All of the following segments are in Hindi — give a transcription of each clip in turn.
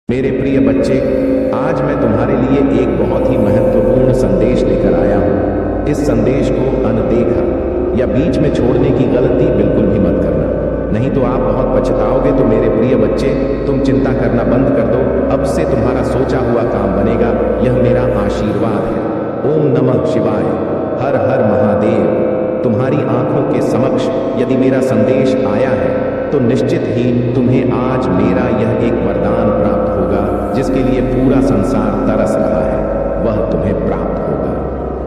मेरे प्रिय बच्चे, आज मैं तुम्हारे लिए एक बहुत ही महत्वपूर्ण संदेश लेकर आया हूँ। इस संदेश को अनदेखा या बीच में छोड़ने की गलती बिल्कुल भी मत करना, नहीं तो आप बहुत पछताओगे। तो मेरे प्रिय बच्चे, तुम चिंता करना बंद कर दो। अब से तुम्हारा सोचा हुआ काम बनेगा। यह मेरा आशीर्वाद है। ओम नमः शिवाय, हर हर महादेव। तुम्हारी आंखों के समक्ष यदि मेरा संदेश आया है तो निश्चित ही तुम्हें आज मेरा यह एक वरदान प्राप्त होगा, जिसके लिए पूरा संसार तरस रहा है। वह तुम्हें प्राप्त होगा,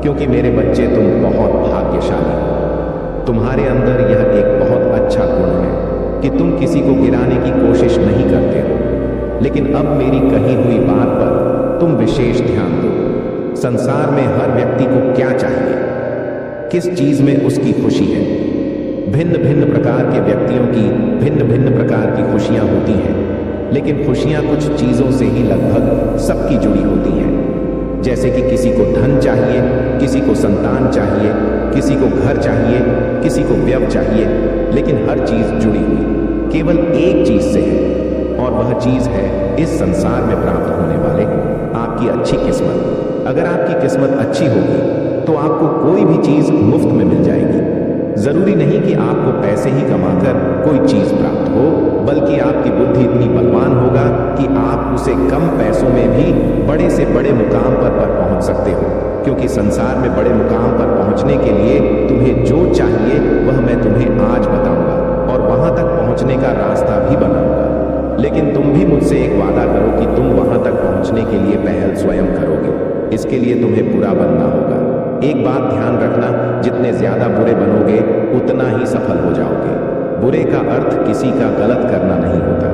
क्योंकि मेरे बच्चे तुम बहुत भाग्यशाली हो। तुम्हारे अंदर यह एक बहुत अच्छा गुण है कि तुम किसी को गिराने की कोशिश नहीं करते हो। लेकिन अब मेरी कही हुई बात पर तुम विशेष ध्यान दो। संसार में हर व्यक्ति को क्या चाहिए, किस चीज में उसकी खुशी है। भिन्न भिन्न प्रकार के व्यक्तियों की भिन्न भिन्न प्रकार की खुशियां होती हैं, लेकिन खुशियां कुछ चीजों से ही लगभग सबकी जुड़ी होती हैं। जैसे कि किसी को धन चाहिए, किसी को संतान चाहिए, किसी को घर चाहिए, किसी को व्यय चाहिए, लेकिन हर चीज जुड़ी हुई केवल एक चीज से है, और वह चीज है इस संसार में प्राप्त होने वाले आपकी अच्छी किस्मत। अगर आपकी किस्मत अच्छी होगी तो आपको कोई भी चीज मुफ्त में मिल जाएगी। जरूरी नहीं कि आपको पैसे ही कमाकर कोई चीज प्राप्त हो, बल्कि आपकी बुद्धि इतनी बलवान होगा कि आप उसे कम पैसों में भी बड़े से बड़े मुकाम पर पहुंच सकते हो। क्योंकि संसार में बड़े मुकाम पर पहुंचने के लिए तुम्हें जो चाहिए वह मैं तुम्हें आज बताऊंगा, और वहां तक पहुंचने का रास्ता भी बनाऊंगा। लेकिन तुम भी मुझसे एक वादा करो कि तुम वहां तक पहुंचने के लिए पहल स्वयं करोगे। इसके लिए तुम्हें बुरा बनना होगा। एक बात ध्यान रखना, जितने ज्यादा बुरे बनोगे उतना ही सफल हो जाओगे। बुरे का अर्थ किसी का गलत करना नहीं होता।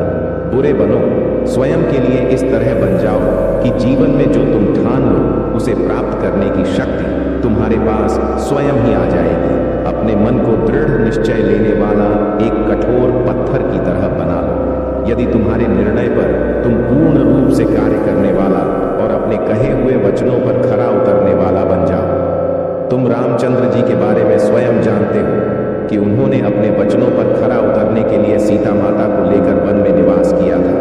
बुरे बनो, स्वयं के लिए इस तरह बन जाओ कि जीवन में जो तुम ठान लो उसे प्राप्त करने की शक्ति तुम्हारे पास स्वयं ही आ जाएगी। अपने मन को दृढ़ निश्चय लेने वाला एक कठोर पत्थर की तरह बना लो। यदि तुम्हारे निर्णय पर तुम पूर्ण रूप से कार्य करने वाला और अपने कहे हुए वचनों पर खरा उतरने वाला बन जाओ। तुम रामचंद्र जी के बारे में स्वयं जानते हो कि उन्होंने अपने वचनों पर खरा उतरने के लिए सीता माता को लेकर वन में निवास किया था,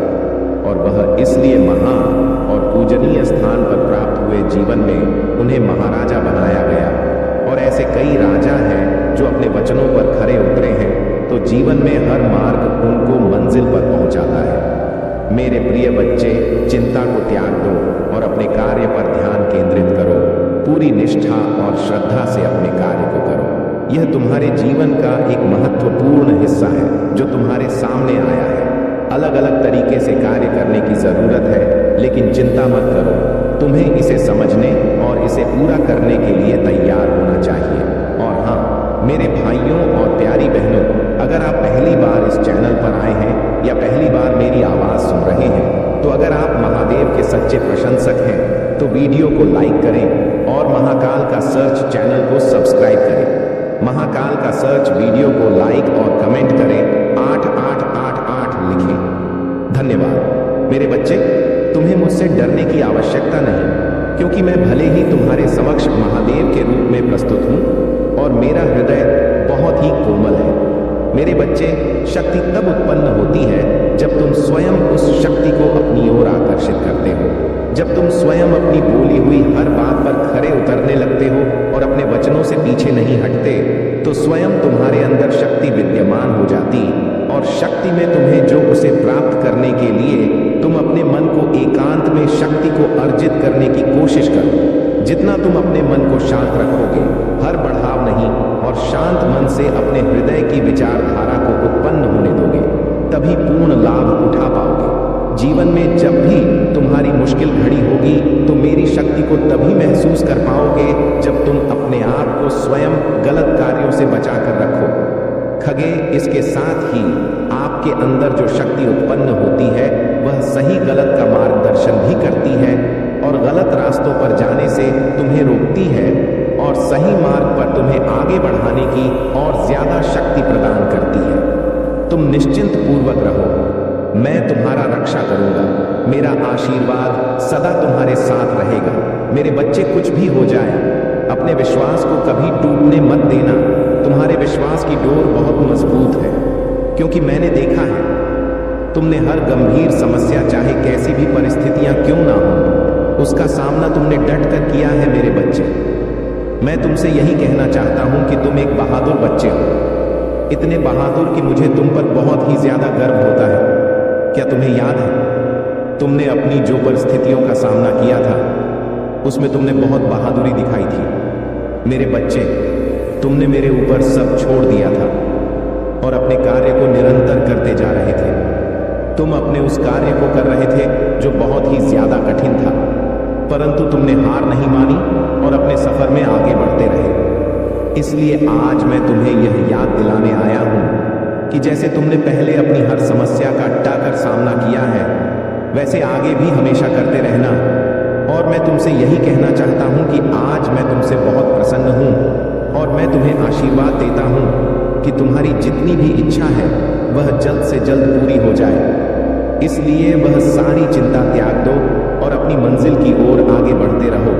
और वह इसलिए महान और पूजनीय स्थान पर प्राप्त हुए जीवन में उन्हें महाराजा बनाया गया। और ऐसे कई राजा हैं जो अपने वचनों पर खरे उतरे हैं, तो जीवन में हर मार्ग उनको मंजिल पर पहुंचाता है। मेरे प्रिय बच्चे, चिंता को त्याग दो और अपने कार्य पर ध्यान केंद्रित करो। पूरी निष्ठा और श्रद्धा से अपने कार्य को करो। यह तुम्हारे जीवन का एक महत्वपूर्ण हिस्सा है जो तुम्हारे सामने आया है। अलग अलग तरीके से कार्य करने की जरूरत है, लेकिन चिंता मत करो। तुम्हें इसे समझने और इसे पूरा करने के लिए तैयार होना चाहिए। और हाँ, मेरे भाइयों और प्यारी बहनों, अगर आप पहली बार इस चैनल पर आए हैं या पहली बार मेरी आवाज सुन रहे हैं, तो अगर आप महादेव के सच्चे प्रशंसक हैं तो वीडियो को लाइक करें और महाकाल का सर्च चैनल को सब्सक्राइब करें। महाकाल का सर्च वीडियो को लाइक और कमेंट करें, 8888 लिखें। धन्यवाद। मेरे बच्चे, तुम्हें मुझसे डरने की आवश्यकता नहीं, क्योंकि मैं भले ही तुम्हारे समक्ष महादेव के रूप में प्रस्तुत हूं और मेरा हृदय बहुत ही कोमल है। मेरे बच्चे, शक्ति तब उत्पन्न होती है जब तुम स्वयं उस शक्ति को अपनी ओर आकर्षित करते हो। जब तुम स्वयं अपनी बोली हुई हर बात पर खरे उतरने लगते हो और अपने वचनों से पीछे नहीं हटते, तो स्वयं तुम्हारे अंदर शक्ति विद्यमान हो जाती, और शक्ति में तुम्हें जो उसे प्राप्त करने के लिए तुम अपने मन को एकांत में शक्ति को अर्जित करने की कोशिश करो। जितना तुम अपने मन को शांत रखोगे, हर बढ़ाव नहीं, और शांत मन से अपने हृदय की विचारधारा को उत्पन्न होने दोगे, तभी पूर्ण लाभ उठा पाओगे। जीवन में जब भी तुम्हारी मुश्किल घड़ी होगी तो मेरी शक्ति को तभी महसूस कर पाओगे जब तुम अपने आप को स्वयं गलत कार्यों से बचाकर रखो। खगे, इसके साथ ही आपके अंदर जो शक्ति उत्पन्न होती है वह सही गलत का मार्गदर्शन भी करती है, और गलत रास्तों पर जाने से तुम्हें रोकती है, और सही मार्ग पर तुम्हें आगे बढ़ाने की और ज्यादा शक्ति प्रदान करती है। तुम निश्चिंत पूर्वक रहो, मैं तुम्हारा रक्षा करूंगा। मेरा आशीर्वाद सदा तुम्हारे साथ रहेगा। मेरे बच्चे, कुछ भी हो जाए, अपने विश्वास को कभी टूटने मत देना। तुम्हारे विश्वास की डोर बहुत मजबूत है, क्योंकि मैंने देखा है तुमने हर गंभीर समस्या, चाहे कैसी भी परिस्थितियां क्यों ना हो, उसका सामना तुमने डट कर किया है मेरे बच्चे। मैं तुमसे यही कहना चाहता हूं कि तुम एक बहादुर बच्चे हो, इतने बहादुर कि मुझे तुम पर बहुत ही ज्यादा गर्व होता है। क्या तुम्हें याद है, तुमने अपनी जो परिस्थितियों का सामना किया था उसमें तुमने बहुत बहादुरी दिखाई थी। मेरे बच्चे, तुमने मेरे ऊपर सब छोड़ दिया था और अपने कार्य को निरंतर करते जा रहे थे। तुम अपने उस कार्य को कर रहे थे जो बहुत ही ज्यादा कठिन था, परंतु तुमने हार नहीं मानी और अपने सफर में आगे बढ़ते रहे। इसलिए आज मैं तुम्हें यह याद दिलाने आया हूं कि जैसे तुमने पहले अपनी हर समस्या का डटकर सामना किया है, वैसे आगे भी हमेशा करते रहना। और मैं तुमसे यही कहना चाहता हूं कि आज मैं तुमसे बहुत प्रसन्न हूं और मैं तुम्हें आशीर्वाद देता हूं कि तुम्हारी जितनी भी इच्छा है वह जल्द से जल्द पूरी हो जाए। इसलिए वह सारी चिंता त्याग दो और अपनी मंजिल की ओर आगे बढ़ते रहो।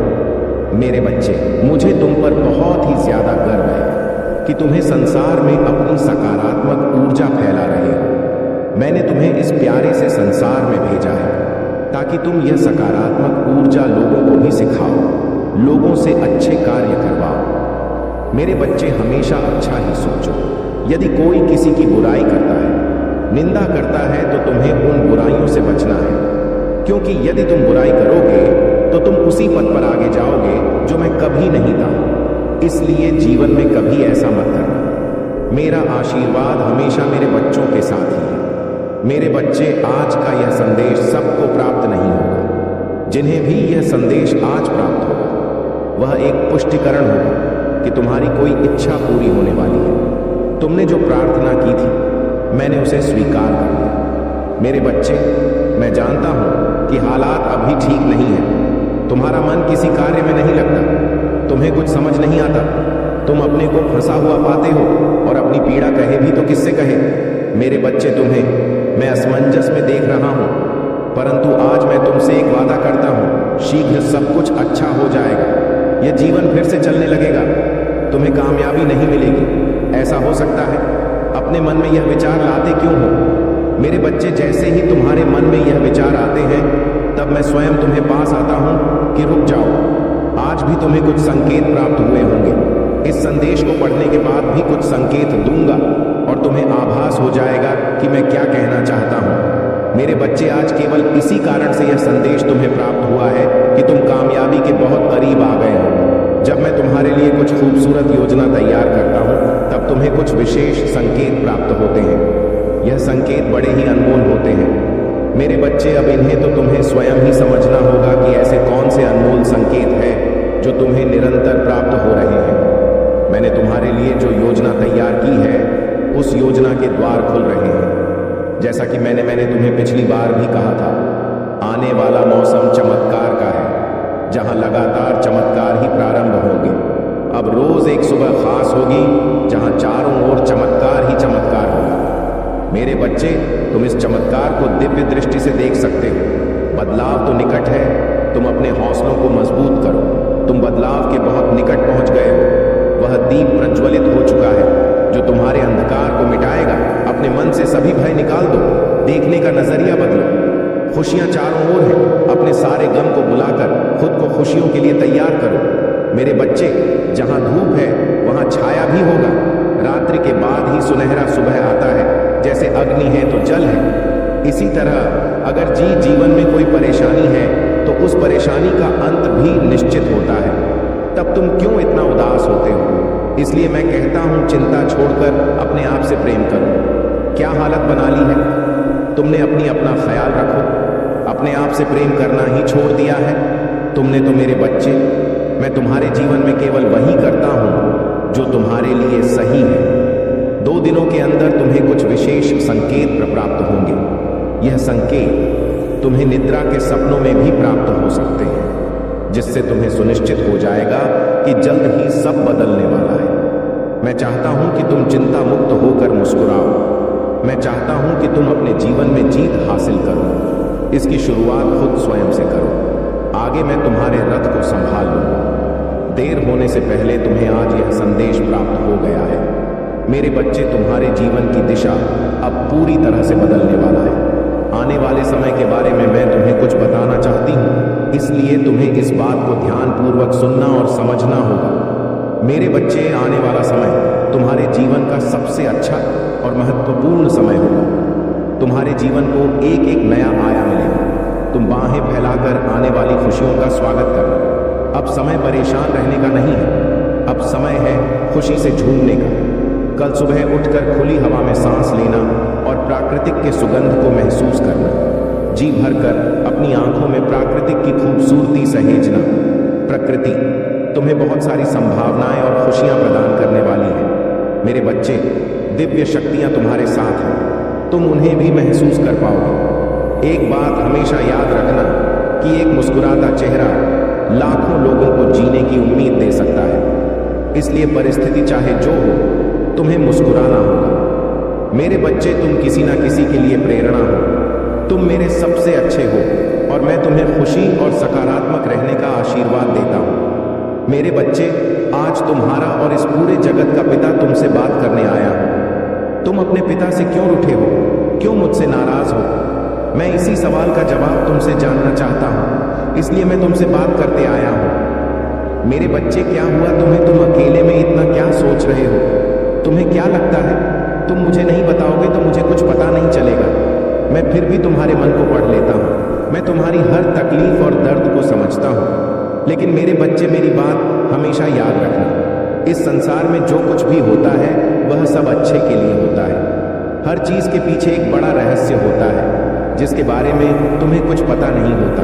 मेरे बच्चे, मुझे तुम पर बहुत ही ज्यादा गर्व है कि तुम्हें संसार में अपनी सकारात्मक ऊर्जा फैला रहे हो। मैंने तुम्हें इस प्यारे से संसार में भेजा है ताकि तुम यह सकारात्मक ऊर्जा लोगों को भी सिखाओ, लोगों से अच्छे कार्य करवाओ। मेरे बच्चे, हमेशा अच्छा ही सोचो। यदि कोई किसी की बुराई करता है, निंदा करता है, तो तुम्हें उन बुराइयों से बचना है, क्योंकि यदि तुम बुराई करोगे तो तुम उसी पद पर आगे जाओगे जो मैं कभी नहीं था। इसलिए जीवन में कभी ऐसा मत करना। मेरा आशीर्वाद हमेशा मेरे बच्चों के साथ ही है। मेरे बच्चे, आज का यह संदेश सबको प्राप्त नहीं होगा। जिन्हें भी यह संदेश आज प्राप्त होगा वह एक पुष्टिकरण होगा कि तुम्हारी कोई इच्छा पूरी होने वाली है। तुमने जो प्रार्थना की थी, मैंने उसे स्वीकार कर लिया। मेरे बच्चे, मैं जानता हूं कि हालात अभी ठीक नहीं है। तुम्हारा मन किसी कार्य में नहीं लगता, तुम्हें कुछ समझ नहीं आता, तुम अपने को फंसा हुआ पाते हो और अपनी पीड़ा कहे भी तो किससे कहे। मेरे बच्चे, तुम्हें मैं असमंजस में देख रहा हूं, परंतु आज मैं तुमसे एक वादा करता हूं, शीघ्र सब कुछ अच्छा हो जाएगा। यह जीवन फिर से चलने लगेगा, तुम्हें कामयाबी नहीं मिलेगी। ऐसा हो सकता है अपने मन में यह विचार लाते क्यों हो? मेरे बच्चे, जैसे ही तुम्हारे मन में यह विचार आते हैं, तब मैं स्वयं तुम्हें पास आता हूं कि रुक जाओ। आज भी तुम्हें कुछ संकेत प्राप्त हुए होंगे। इस संदेश को पढ़ने के बाद भी कुछ संकेत दूंगा और तुम्हें आभास हो जाएगा कि मैं क्या कहना चाहता हूं। मेरे बच्चे, आज केवल इसी कारण से यह संदेश तुम्हें प्राप्त हुआ है कि तुम कामयाबी के बहुत करीब आ गए हो। जब मैं तुम्हारे लिए कुछ खूबसूरत योजना तैयार करता हूं, तब तुम्हें कुछ विशेष संकेत प्राप्त होते हैं। यह संकेत बड़े ही अनमोल होते हैं। मेरे बच्चे, अब इन्हें तो तुम्हें स्वयं ही समझना होगा कि ऐसे कौन से अनमोल संकेत हैं जो तुम्हें निरंतर प्राप्त हो रहे हैं। मैंने तुम्हारे लिए जो योजना तैयार की है, उस योजना के द्वार खुल रहे हैं। जैसा कि मैंने तुम्हें पिछली बार भी कहा था, आने वाला मौसम चमत्कार का है, जहां लगातार चमत्कार ही प्रारंभ होंगे। अब रोज एक सुबह खास होगी जहां चारों ओर चमत्कार ही चमत्कार होगा। मेरे बच्चे, तुम इस चमत्कार को दिव्य दृष्टि से देख सकते हो। बदलाव तो निकट है, तुम अपने हौसलों को मजबूत करो। तुम बदलाव के बहुत निकट पहुंच गए हो। वह दीप प्रज्वलित हो चुका है जो तुम्हारे अंधकार को मिटाएगा। अपने मन से सभी भय निकाल दो, देखने का नजरिया बदलो। खुशियां चारों ओर हैं, अपने सारे गम को बुलाकर खुद को खुशियों के लिए तैयार करो। मेरे बच्चे, जहां धूप है वहां छाया भी होगा। रात्रि के बाद ही सुनहरा सुबह आता है। जैसे अग्नि है तो जल है, इसी तरह अगर जीवन में कोई परेशानी है तो उस परेशानी का अंत भी निश्चित होता है। तब तुम क्यों इतना उदास होते हो? इसलिए मैं कहता हूं, चिंता छोड़कर अपने आप से प्रेम करो। क्या हालत बना ली है? तुमने अपना ख्याल रखो। अपने आप से प्रेम करना ही छोड़ दिया है तुमने तो। मेरे बच्चे, मैं तुम्हारे जीवन में केवल वही करता हूं जो तुम्हारे लिए सही है। 2 दिनों के अंदर तुम्हें कुछ विशेष संकेत प्राप्त होंगे। यह संकेत तुम्हें निद्रा के सपनों में भी प्राप्त हो सकते हैं, जिससे तुम्हें सुनिश्चित हो जाएगा कि जल्द ही सब बदलने वाला है। मैं चाहता हूं कि तुम चिंता मुक्त होकर मुस्कुराओ। मैं चाहता हूं कि तुम अपने जीवन में जीत हासिल करो। इसकी शुरुआत खुद स्वयं से करो। आगे मैं तुम्हारे रथ को संभाल लूंगा। देर होने से पहले तुम्हें आज यह संदेश प्राप्त हो गया है। मेरे बच्चे, तुम्हारे जीवन की दिशा अब पूरी तरह से बदलने वाला है। आने वाले समय के बारे में मैं तुम्हें कुछ बताना चाहती हूँ, इसलिए तुम्हें इस बात को ध्यानपूर्वक सुनना और समझना होगा। मेरे बच्चे, आने वाला समय तुम्हारे जीवन का सबसे अच्छा और महत्वपूर्ण समय होगा। तुम्हारे जीवन को एक एक नया आयाम मिलेगा। तुम बाहें फैलाकर आने वाली खुशियों का स्वागत करना। अब समय परेशान रहने का नहीं है, अब समय है खुशी से झूमने का। कल सुबह उठकर खुली हवा में सांस लेना और प्राकृतिक के सुगंध को महसूस करना। जी भरकर अपनी आंखों में प्राकृतिक की खूबसूरती सहेजना। प्रकृति तुम्हें बहुत सारी संभावनाएं और खुशियां प्रदान करने वाली है। मेरे बच्चे, दिव्य शक्तियां तुम्हारे साथ हैं, तुम उन्हें भी महसूस कर पाओगे। एक बात हमेशा याद रखना कि एक मुस्कुराता चेहरा लाखों लोगों को जीने की उम्मीद दे सकता है। इसलिए परिस्थिति चाहे जो हो, तुम्हें मुस्कुराना होगा। मेरे बच्चे, तुम किसी ना किसी के लिए प्रेरणा हो। तुम मेरे सबसे अच्छे हो और मैं तुम्हें खुशी और सकारात्मक रहने का आशीर्वाद देता हूँ। मेरे बच्चे, आज तुम्हारा और इस पूरे जगत का पिता तुमसे बात करने आया हूँ। तुम अपने पिता से क्यों रूठे हो? क्यों मुझसे नाराज हो? मैं इसी सवाल का जवाब तुमसे जानना चाहता हूँ, इसलिए मैं तुमसे बात करते आया हूँ। मेरे बच्चे, क्या हुआ तुम्हें? तुम अकेले में इतना क्या सोच रहे हो? तुम्हें क्या लगता है तुम मुझे नहीं बताओगे तो मुझे कुछ पता नहीं चलेगा? मैं फिर भी तुम्हारे मन को पढ़ लेता हूँ। मैं तुम्हारी हर तकलीफ और दर्द को समझता हूँ। लेकिन मेरे बच्चे, मेरी बात हमेशा याद रखना। इस संसार में जो कुछ भी होता है वह सब अच्छे के लिए होता है। हर चीज के पीछे एक बड़ा रहस्य होता है जिसके बारे में तुम्हें कुछ पता नहीं होता।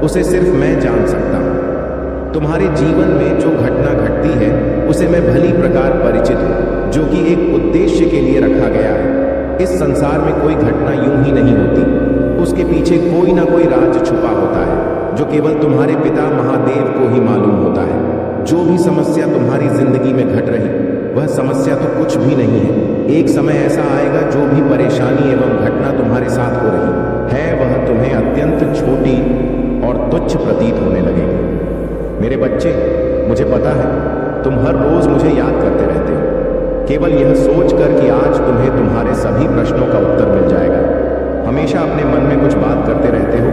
उसे सिर्फ मैं जान सकता हूँ। तुम्हारे जीवन में जो घटना घटती है उसे मैं भली प्रकार परिचित हूँ, जो कि एक उद्देश्य के लिए रखा गया है। इस संसार में कोई घटना यूं ही नहीं होती, उसके पीछे कोई ना कोई राज छुपा होता है जो केवल तुम्हारे पिता महादेव को ही मालूम होता है। जो भी समस्या तुम्हारी जिंदगी में घट रही, वह समस्या तो कुछ भी नहीं है। एक समय ऐसा आएगा जो भी परेशानी एवं घटना तुम्हारे साथ हो रही है वह तुम्हें अत्यंत छोटी और तुच्छ प्रतीत होने लगेगी। मेरे बच्चे, मुझे पता है तुम हर रोज मुझे याद करते रहते हो, केवल यह सोचकर कि आज तुम्हें तुम्हारे सभी प्रश्नों का उत्तर मिल जाएगा। हमेशा अपने मन में कुछ बात करते रहते हो,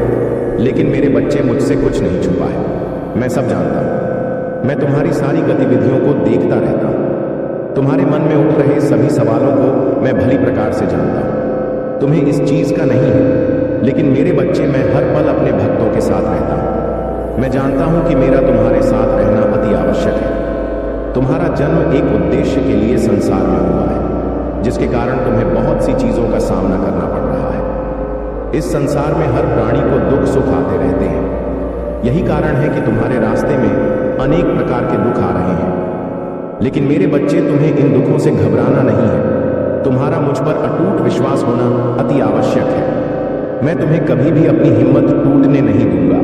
लेकिन मेरे बच्चे, मुझसे कुछ नहीं छुपा है। मैं सब जानता हूँ। मैं तुम्हारी सारी गतिविधियों को देखता रहता हूँ। तुम्हारे मन में उठ रहे सभी सवालों को मैं भली प्रकार से जानता हूँ। तुम्हें इस चीज का नहीं है, लेकिन मेरे बच्चे, मैं हर पल अपने भक्तों के साथ रहता हूँ। मैं जानता हूं कि मेरा तुम्हारे साथ रहना अति आवश्यक है। तुम्हारा जन्म एक उद्देश्य के लिए संसार में हुआ है, जिसके कारण तुम्हें बहुत सी चीजों का सामना करना पड़ रहा है। इस संसार में हर प्राणी को दुख सुख आते रहते हैं। यही कारण है कि तुम्हारे रास्ते में अनेक प्रकार के दुख आ रहे हैं। लेकिन मेरे बच्चे, तुम्हें इन दुखों से घबराना नहीं है। तुम्हारा मुझ पर अटूट विश्वास होना अति आवश्यक है। मैं तुम्हें कभी भी अपनी हिम्मत टूटने नहीं दूंगा।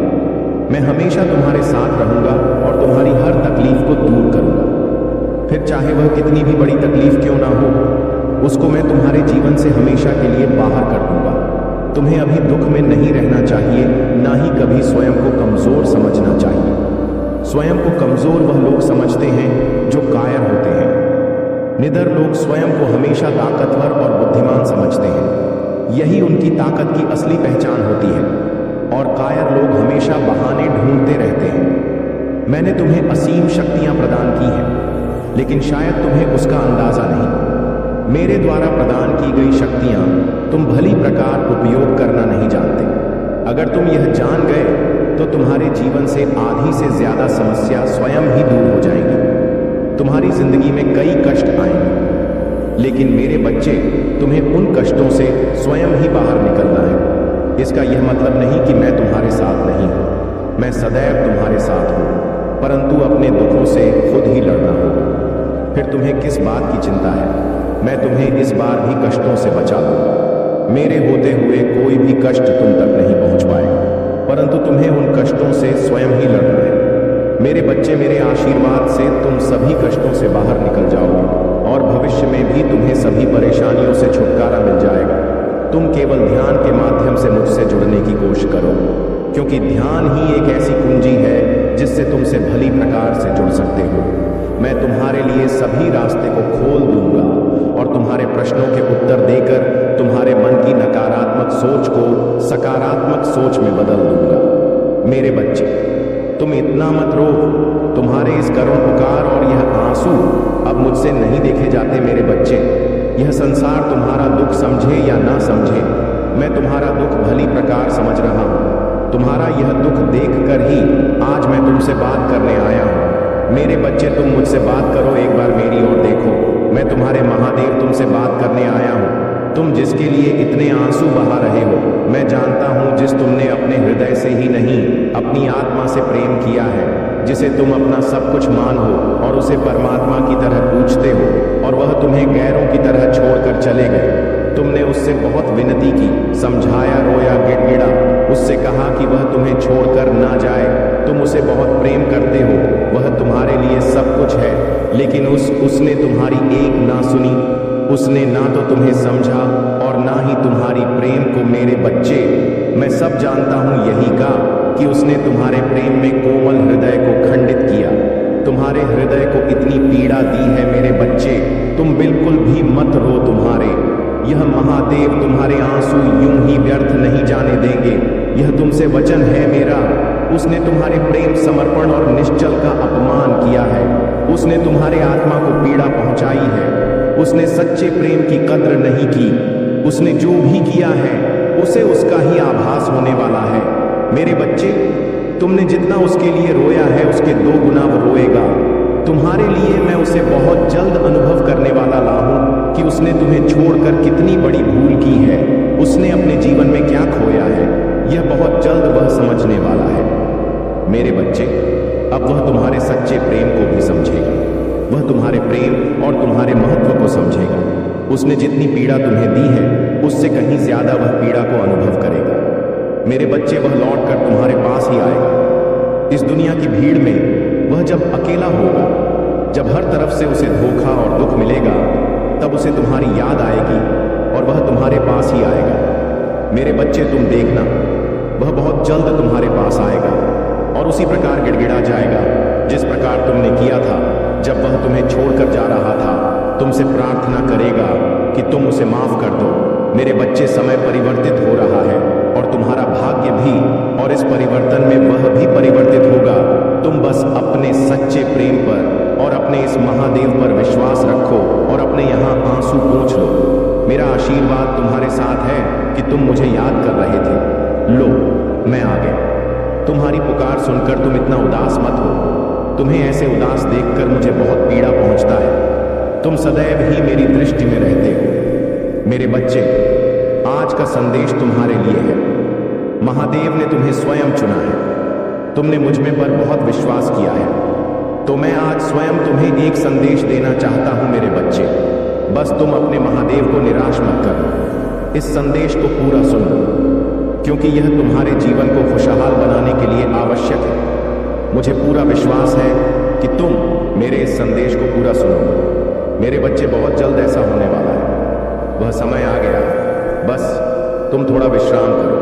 मैं हमेशा तुम्हारे साथ रहूंगा और तुम्हारी हर तकलीफ को दूर करूंगा। फिर चाहे वह कितनी भी बड़ी तकलीफ क्यों ना हो, उसको मैं तुम्हारे जीवन से हमेशा के लिए बाहर कर दूंगा। तुम्हें अभी दुख में नहीं रहना चाहिए, ना ही कभी स्वयं को कमजोर समझना चाहिए। स्वयं को कमजोर वह लोग समझते हैं जो कायर होते हैं। निडर लोग स्वयं को हमेशा ताकतवर और बुद्धिमान समझते हैं। यही उनकी ताकत की असली पहचान होती है। और कायर लोग हमेशा बहाने ढूंढते रहते हैं। मैंने तुम्हें असीम शक्तियां प्रदान की हैं, लेकिन शायद तुम्हें उसका अंदाजा नहीं। मेरे द्वारा प्रदान की गई शक्तियां तुम भली प्रकार उपयोग करना नहीं जानते। अगर तुम यह जान गए तो तुम्हारे जीवन से आधी से ज्यादा समस्या स्वयं ही दूर हो जाएगी। तुम्हारी जिंदगी में कई कष्ट आएंगे, लेकिन मेरे बच्चे, तुम्हें उन कष्टों से स्वयं ही बाहर निकलना है। इसका यह मतलब नहीं कि मैं तुम्हारे साथ नहीं हूं। मैं सदैव तुम्हारे साथ हूं, परंतु अपने दुखों से खुद ही लड़ना होगा। फिर तुम्हें किस बात की चिंता है? मैं तुम्हें इस बार भी कष्टों से बचा दूंगा। मेरे होते हुए कोई भी कष्ट तुम तक नहीं पहुंच पाएगा, परंतु तुम्हें उन कष्टों से स्वयं ही लड़ना है। मेरे बच्चे, मेरे आशीर्वाद से तुम सभी कष्टों से बाहर निकल जाओगे और भविष्य में भी तुम्हें सभी परेशानियों से छुटकारा मिल जाएगा। तुम केवल ध्यान के माध्यम से मुझसे जुड़ने की कोशिश करो, क्योंकि ध्यान ही एक ऐसी कुंजी है जिससे तुमसे भली प्रकार से जुड़ सकते हो। मैं तुम्हारे लिए सभी रास्ते को खोल दूंगा और तुम्हारे प्रश्नों के उत्तर देकर तुम्हारे मन की नकारात्मक सोच को सकारात्मक सोच में बदल दूंगा। मेरे बच्चे, तुम इतना मत रो। तुम्हारे इस करुण पुकार और यह आंसू अब मुझसे नहीं देखे जाते। मेरे बच्चे, यह संसार तुम्हारा दुख समझे या ना समझे, मैं तुम्हारा दुख भली प्रकार समझ रहा हूं। तुम्हारा यह दुख देखकर ही आज मैं तुमसे बात करने आया हूं। मेरे बच्चे, तुम मुझसे बात करो, एक बार मेरी ओर देखो। मैं तुम्हारे महादेव तुमसे बात करने आया हूं। तुम जिसके लिए इतने आंसू बहा रहे हो, मैं जानता हूं, जिस तुमने अपने हृदय से ही नहीं अपनी आत्मा से प्रेम किया है, जिसे तुम अपना सब कुछ मान हो और उसे परमात्मा की तरह पूजते हो, और वह तुम्हें गैरों की तरह छोड़कर चले गए। तुमने उससे बहुत विनती की, समझाया, रोया, गिड़गिड़ा, उससे कहा कि वह तुम्हें छोड़कर ना जाए। तुम उसे बहुत प्रेम करते हो, वह तुम्हारे लिए सब कुछ है, लेकिन उसने तुम्हारी एक ना सुनी। उसने ना तो तुम्हें समझा और ना ही तुम्हारी प्रेम को। मेरे बच्चे, मैं सब जानता हूं यही का कि उसने तुम्हारे प्रेम में कोमल हृदय को खंडित किया, तुम्हारे हृदय को इतनी पीड़ा दी है। मेरे बच्चे, तुम बिल्कुल भी मत रो। यह महादेव तुम्हारे आंसू यूं ही व्यर्थ नहीं जाने देंगे। यह तुमसे वचन है मेरा। उसने तुम्हारे प्रेम, समर्पण और निश्चल का अपमान किया है। उसने तुम्हारे आत्मा को पीड़ा पहुंचाई है। उसने सच्चे प्रेम की कद्र नहीं की। उसने जो भी किया है उसे उसका ही आभास होने वाला है। मेरे बच्चे, तुमने जितना उसके लिए रोया है उसके 2 गुना वो रोएगा। तुम्हारे लिए मैं उसे बहुत जल्द अनुभव करने वाला हूं कि उसने तुम्हें छोड़कर कितनी बड़ी भूल की है, उसने अपने जीवन में क्या खोया है। यह बहुत जल्द वह समझने वाला है। मेरे बच्चे, अब वह तुम्हारे सच्चे प्रेम को भी समझेगा। वह तुम्हारे प्रेम और तुम्हारे महत्व को समझेगा। उसने जितनी पीड़ा तुम्हें दी है उससे कहीं ज्यादा वह पीड़ा को अनुभव करेगा। मेरे बच्चे, वह लौटकर तुम्हारे पास ही आएगा। इस दुनिया की भीड़ में वह जब अकेला होगा, जब हर तरफ से उसे धोखा और दुख मिलेगा, तब उसे तुम्हारी याद आएगी और वह तुम्हारे पास ही आएगा। मेरे बच्चे, तुम देखना, वह बहुत जल्द तुम्हारे पास आएगा और उसी प्रकार गिड़गिड़ा जाएगा जिस प्रकार तुमने किया था जब वह तुम्हें छोड़कर जा रहा था। तुमसे प्रार्थना करेगा कि तुम उसे माफ कर दो। मेरे बच्चे, समय परिवर्तित हो रहा है और तुम्हारा भाग्य भी, और इस परिवर्तन में वह भी परिवर्तित होगा। तुम बस अपने सच्चे प्रेम पर और अपने इस महादेव पर विश्वास रखो और अपने यहाँ आंसू पोंछ लो। मेरा आशीर्वाद तुम्हारे साथ है कि तुम मुझे याद कर रहे थे। लो, मैं आ गया। तुम्हारी पुकार सुनकर तुम इतना उदास मत हो। तुम्हें ऐसे उदास देखकर मुझे बहुत पीड़ा पहुंचता है। तुम सदैव ही मेरी दृष्टि में रहते हो। मेरे बच्चे, आज का संदेश तुम्हारे लिए है। महादेव ने तुम्हें स्वयं चुना है। तुमने मुझ में पर बहुत विश्वास किया है, तो मैं आज स्वयं तुम्हें एक संदेश देना चाहता हूं। मेरे बच्चे, बस तुम अपने महादेव को निराश मत करो। इस संदेश को पूरा सुनो, क्योंकि यह तुम्हारे जीवन को खुशहाल बनाने के लिए आवश्यक है। मुझे पूरा विश्वास है कि तुम मेरे इस संदेश को पूरा सुनोगे। मेरे बच्चे, बहुत जल्द ऐसा होने वाला है। वह समय आ गया, बस तुम थोड़ा विश्राम करो।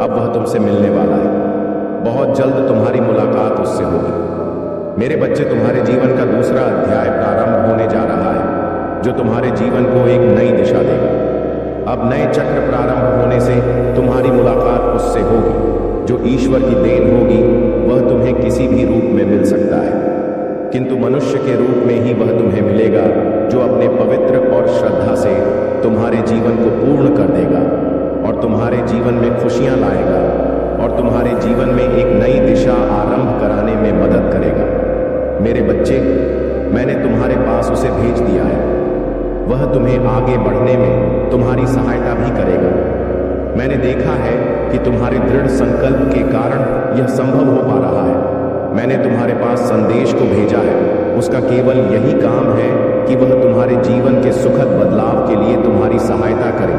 अब वह तुमसे मिलने वाला है। बहुत जल्द तुम्हारी मुलाकात उससे होगी। मेरे बच्चे, तुम्हारे जीवन का दूसरा अध्याय प्रारंभ होने जा रहा है, जो तुम्हारे जीवन को एक नई दिशा देगा। अब नए चक्र प्रारंभ होने से तुम्हारी मुलाकात उससे होगी, जो ईश्वर की देन होगी। वह तुम्हें किसी भी रूप में मिल सकता है, किंतु मनुष्य के रूप में ही वह तुम्हें मिलेगा, जो अपने पवित्र और श्रद्धा से तुम्हारे जीवन को पूर्ण कर देगा और तुम्हारे जीवन में खुशियां लाएगा और तुम्हारे जीवन में एक नई दिशा आरंभ कराने में मदद करेगा। मेरे बच्चे, मैंने तुम्हारे पास उसे भेज दिया है। वह तुम्हें आगे बढ़ने में तुम्हारी सहायता भी करेगा। मैंने देखा है कि तुम्हारे दृढ़ संकल्प के कारण यह संभव हो पा रहा है। मैंने तुम्हारे पास संदेश को भेजा है। उसका केवल यही काम है कि वह तुम्हारे जीवन के सुखद बदलाव के लिए तुम्हारी सहायता करे।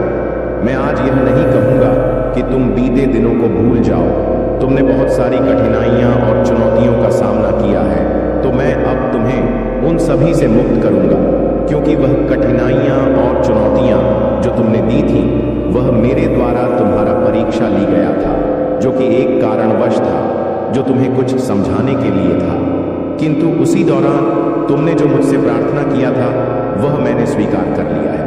मैं आज यह नहीं कहूँगा कि तुम बीते दिनों को भूल जाओ। तुमने बहुत सारी कठिनाइयाँ और चुनौतियों का सामना किया है, तो मैं अब तुम्हें उन सभी से मुक्त करूँगा, क्योंकि वह कठिनाइयाँ और चुनौतियाँ जो तुमने दी थी, वह मेरे द्वारा तुम्हारा परीक्षा ली गया था, जो कि एक कारणवश था, जो तुम्हें कुछ समझाने के लिए था। किंतु उसी दौरान तुमने जो मुझसे प्रार्थना किया था, वह मैंने स्वीकार कर लिया है।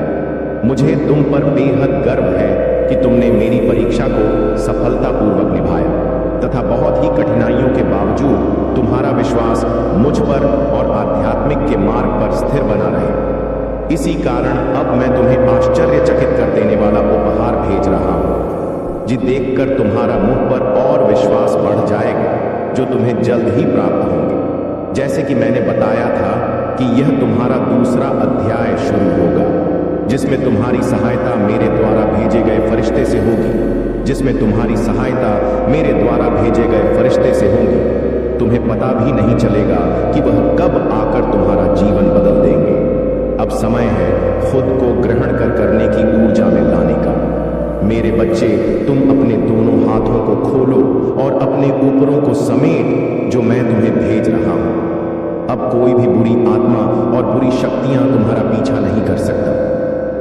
मुझे तुम पर बेहद गर्व है कि तुमने मेरी परीक्षा को सफलतापूर्वक निभाया तथा बहुत ही कठिनाइयों के बावजूद तुम्हारा विश्वास मुझ पर और आध्यात्मिक के मार्ग पर स्थिर बना रहे। इसी कारण अब मैं तुम्हें आश्चर्यचकित कर देने वाला उपहार भेज रहा हूं, जी देखकर तुम्हारा मुझ पर और विश्वास बढ़ जाएगा, जो तुम्हें जल्द ही प्राप्त होंगे। जैसे कि मैंने बताया था कि यह तुम्हारा दूसरा अध्याय शुरू होगा, जिसमें तुम्हारी सहायता मेरे द्वारा भेजे गए फरिश्ते से होगी, जिसमें तुम्हारी सहायता मेरे द्वारा भेजे गए फरिश्ते से होगी। तुम्हें पता भी नहीं चलेगा कि वह कब आकर तुम्हारा जीवन बदल देंगे। अब समय है खुद को ग्रहण करने की ऊर्जा में लाने का। मेरे बच्चे, तुम अपने दोनों हाथों को खोलो और अपने ऊपरों को समेट जो मैं तुम्हें भेज रहा हूं। अब कोई भी बुरी आत्मा और बुरी शक्तियां तुम्हारा पीछा नहीं कर सकता।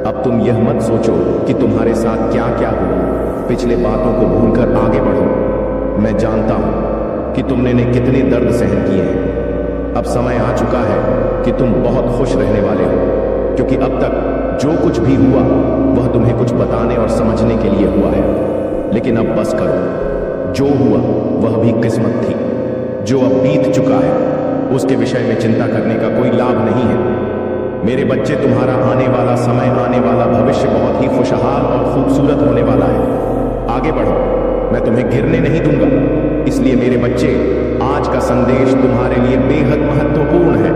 अब तुम यह मत सोचो कि तुम्हारे साथ क्या क्या हुआ। पिछले बातों को भूलकर आगे बढ़ो। मैं जानता हूं कि तुमने कितने दर्द सहन किए हैं। अब समय आ चुका है कि तुम बहुत खुश रहने वाले हो, क्योंकि अब तक जो कुछ भी हुआ वह तुम्हें कुछ बताने और समझने के लिए हुआ है। लेकिन अब बस करो। जो हुआ वह भी किस्मत थी। जो अब बीत चुका है उसके विषय में चिंता करने का कोई लाभ नहीं है। मेरे बच्चे, तुम्हारा आने वाला समय, आने वाला भविष्य बहुत ही खुशहाल और खूबसूरत होने वाला है। आगे बढ़ो, मैं तुम्हें गिरने नहीं दूंगा। इसलिए मेरे बच्चे, आज का संदेश तुम्हारे लिए बेहद महत्वपूर्ण है।